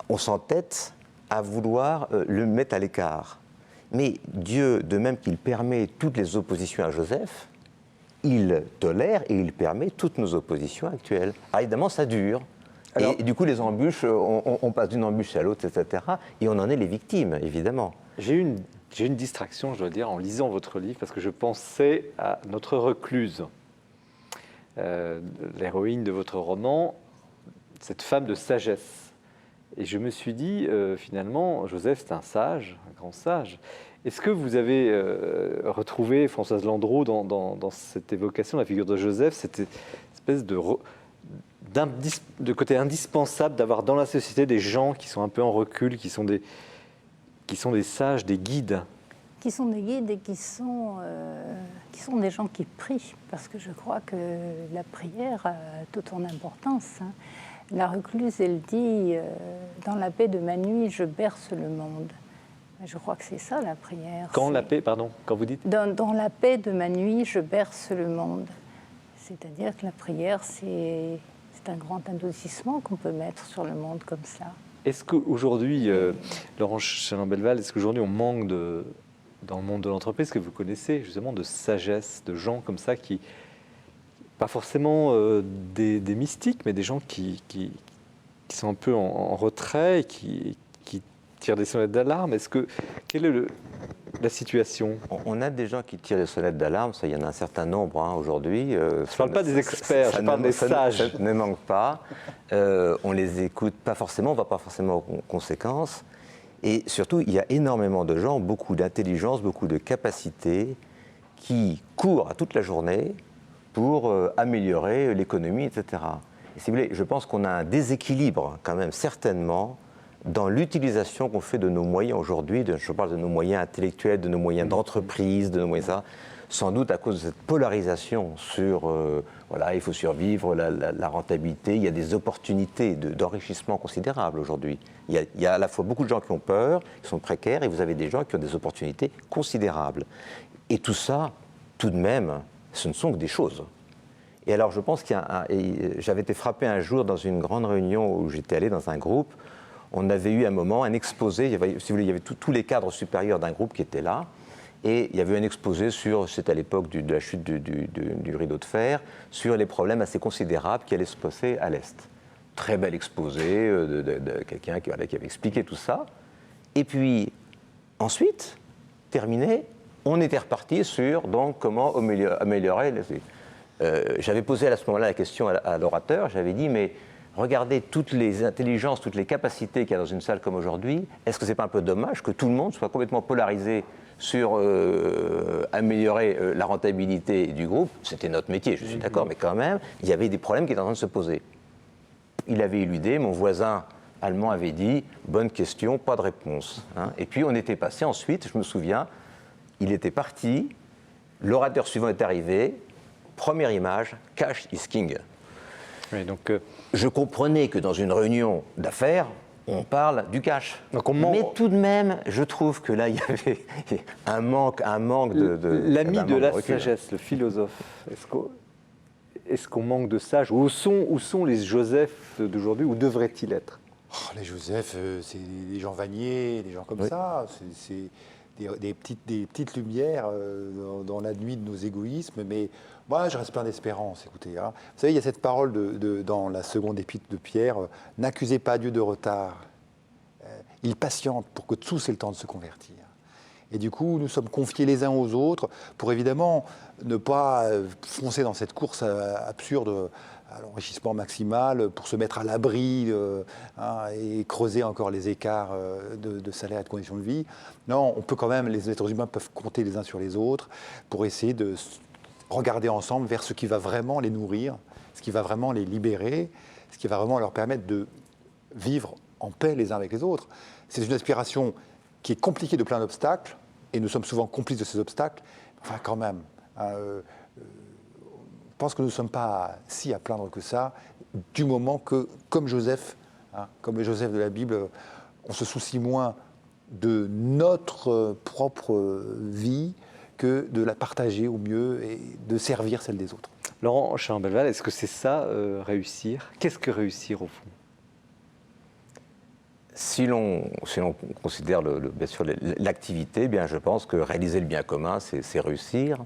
on s'entête à vouloir le mettre à l'écart. Mais Dieu, de même qu'il permet toutes les oppositions à Joseph, il tolère et il permet toutes nos oppositions actuelles. Alors évidemment, ça dure. Alors- Et du coup, les embûches, on passe d'une embûche à l'autre, etc. Et on en est les victimes, évidemment. J'ai eu une distraction, je dois dire, en lisant votre livre, parce que je pensais à notre recluse, l'héroïne de votre roman, cette femme de sagesse. Et je me suis dit, finalement, Joseph, c'est un sage, un grand sage. Est-ce que vous avez retrouvé, Françoise Landreau, dans cette évocation de la figure de Joseph, cette espèce de côté indispensable d'avoir dans la société des gens qui sont un peu en recul, qui sont des sages, des guides? Qui sont des guides et qui sont des gens qui prient, parce que je crois que la prière a toute son importance. Hein. La recluse, elle dit dans la paix de ma nuit, je berce le monde. Je crois que c'est ça la prière. Quand c'est- la paix, pardon, quand vous dites dans la paix de ma nuit, je berce le monde. C'est-à-dire que la prière, c'est un grand adoucissement qu'on peut mettre sur le monde comme ça. Est-ce qu'aujourd'hui, Laurent Chalin-Belval, est-ce qu'aujourd'hui on manque dans le monde de l'entreprise, que vous connaissez justement, de sagesse, de gens comme ça qui, pas forcément des mystiques, mais des gens qui sont un peu en retrait, et qui tirent des sonnettes d'alarme? Quelle est la situation? On a des gens qui tirent les sonnettes d'alarme, ça, il y en a un certain nombre aujourd'hui. Je ne parle pas des experts, je parle des sages. Ça ne manque pas. On les écoute pas forcément, on ne va pas forcément aux conséquences. Et surtout, il y a énormément de gens, beaucoup d'intelligence, beaucoup de capacités, qui courent à toute la journée pour améliorer l'économie, etc. Et si vous voulez, je pense qu'on a un déséquilibre, quand même, certainement, dans l'utilisation qu'on fait de nos moyens aujourd'hui. Je parle de nos moyens intellectuels, de nos moyens d'entreprise, de nos moyens ça, sans doute à cause de cette polarisation sur, voilà, il faut survivre, la rentabilité. Il y a des opportunités d'enrichissement considérables aujourd'hui. Il y a à la fois beaucoup de gens qui ont peur, qui sont précaires, et vous avez des gens qui ont des opportunités considérables. Et tout ça, tout de même, ce ne sont que des choses. Et alors, je pense j'avais été frappé un jour dans une grande réunion où j'étais allé dans un groupe. On avait eu un moment, un exposé, si vous voulez, il y avait tous les cadres supérieurs d'un groupe qui étaient là, et il y avait un exposé sur, c'était à l'époque de la chute du rideau de fer, sur les problèmes assez considérables qui allaient se passer à l'Est. Très bel exposé de quelqu'un qui avait expliqué tout ça. Et puis, ensuite, terminé, on était reparti sur donc, comment améliorer j'avais posé à ce moment-là la question à l'orateur, j'avais dit, mais regardez toutes les intelligences, toutes les capacités qu'il y a dans une salle comme aujourd'hui, est-ce que ce n'est pas un peu dommage que tout le monde soit complètement polarisé sur améliorer la rentabilité du groupe? C'était notre métier, je suis d'accord, mais quand même, il y avait des problèmes qui étaient en train de se poser. Il avait éludé, mon voisin allemand avait dit, bonne question, pas de réponse. Hein. Et puis on était passé ensuite, je me souviens, il était parti, l'orateur suivant est arrivé, première image, cash is king. Oui, donc, Je comprenais que dans une réunion d'affaires, on parle du cash. Donc Mais tout de même, je trouve que là, il y avait un manque l'ami de la recul. sagesse, le philosophe, est-ce qu'on manque de sages? Où sont les Joseph d'aujourd'hui? Où devraient-ils être? Oh, les Joseph, c'est des gens Vanier, des gens comme Oui. ça. C'est des petites lumières dans la nuit de nos égoïsmes. Mais moi, je reste plein d'espérance. Écoutez, hein. Vous savez, il y a cette parole dans la seconde épître de Pierre, n'accusez pas Dieu de retard. Il patiente pour que tous aient le temps de se convertir. Et du coup, nous sommes confiés les uns aux autres pour évidemment ne pas foncer dans cette course absurde à l'enrichissement maximal, pour se mettre à l'abri et creuser encore les écarts de salaire et de conditions de vie. Non, on peut quand même, les êtres humains peuvent compter les uns sur les autres pour essayer de regarder ensemble vers ce qui va vraiment les nourrir, ce qui va vraiment les libérer, ce qui va vraiment leur permettre de vivre en paix les uns avec les autres. C'est une aspiration qui est compliquée de plein d'obstacles, et nous sommes souvent complices de ces obstacles. Enfin, quand même, je pense que nous ne sommes pas si à plaindre que ça, du moment que, comme Joseph, comme les Joseph de la Bible, on se soucie moins de notre propre vie que de la partager au mieux et de servir celle des autres. Laurent Chalin-Belval, est-ce que c'est ça, réussir? Qu'est-ce que réussir, au fond? Si l'on considère bien sûr l'activité, bien je pense que réaliser le bien commun, c'est réussir.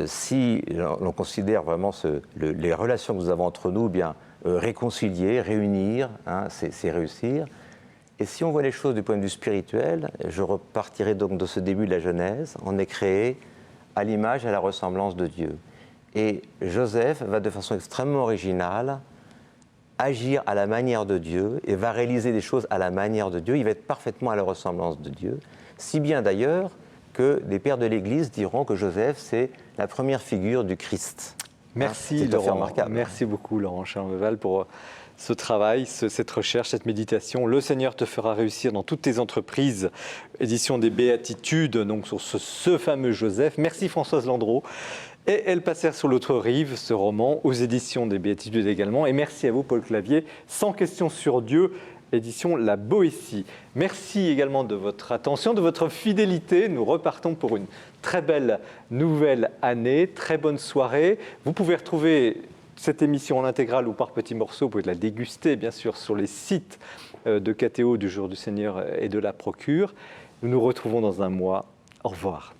Si l'on considère vraiment les relations que nous avons entre nous, bien réconcilier, réunir, hein, c'est réussir. Et si on voit les choses du point de vue spirituel, je repartirai donc de ce début de la Genèse. On est créé à l'image et à la ressemblance de Dieu. Et Joseph va de façon extrêmement originale agir à la manière de Dieu et va réaliser des choses à la manière de Dieu. Il va être parfaitement à la ressemblance de Dieu. Si bien d'ailleurs que les pères de l'Église diront que Joseph, c'est la première figure du Christ. Merci C'est tout à fait Laurent. remarquable. Merci beaucoup Laurent Charleval pour ce travail, cette recherche, cette méditation. Le Seigneur te fera réussir dans toutes tes entreprises. Édition des Béatitudes, donc sur ce fameux Joseph. Merci Françoise Landreau. Et Elles passèrent sur l'autre rive, ce roman, aux éditions des Béatitudes également. Et merci à vous Paul Clavier. 100 questions sur Dieu, édition La Boétie. Merci également de votre attention, de votre fidélité. Nous repartons pour une très belle nouvelle année. Très bonne soirée. Vous pouvez retrouver cette émission en intégrale ou par petits morceaux. Vous pouvez la déguster, bien sûr, sur les sites de KTO du Jour du Seigneur et de la Procure. Nous nous retrouvons dans un mois. Au revoir.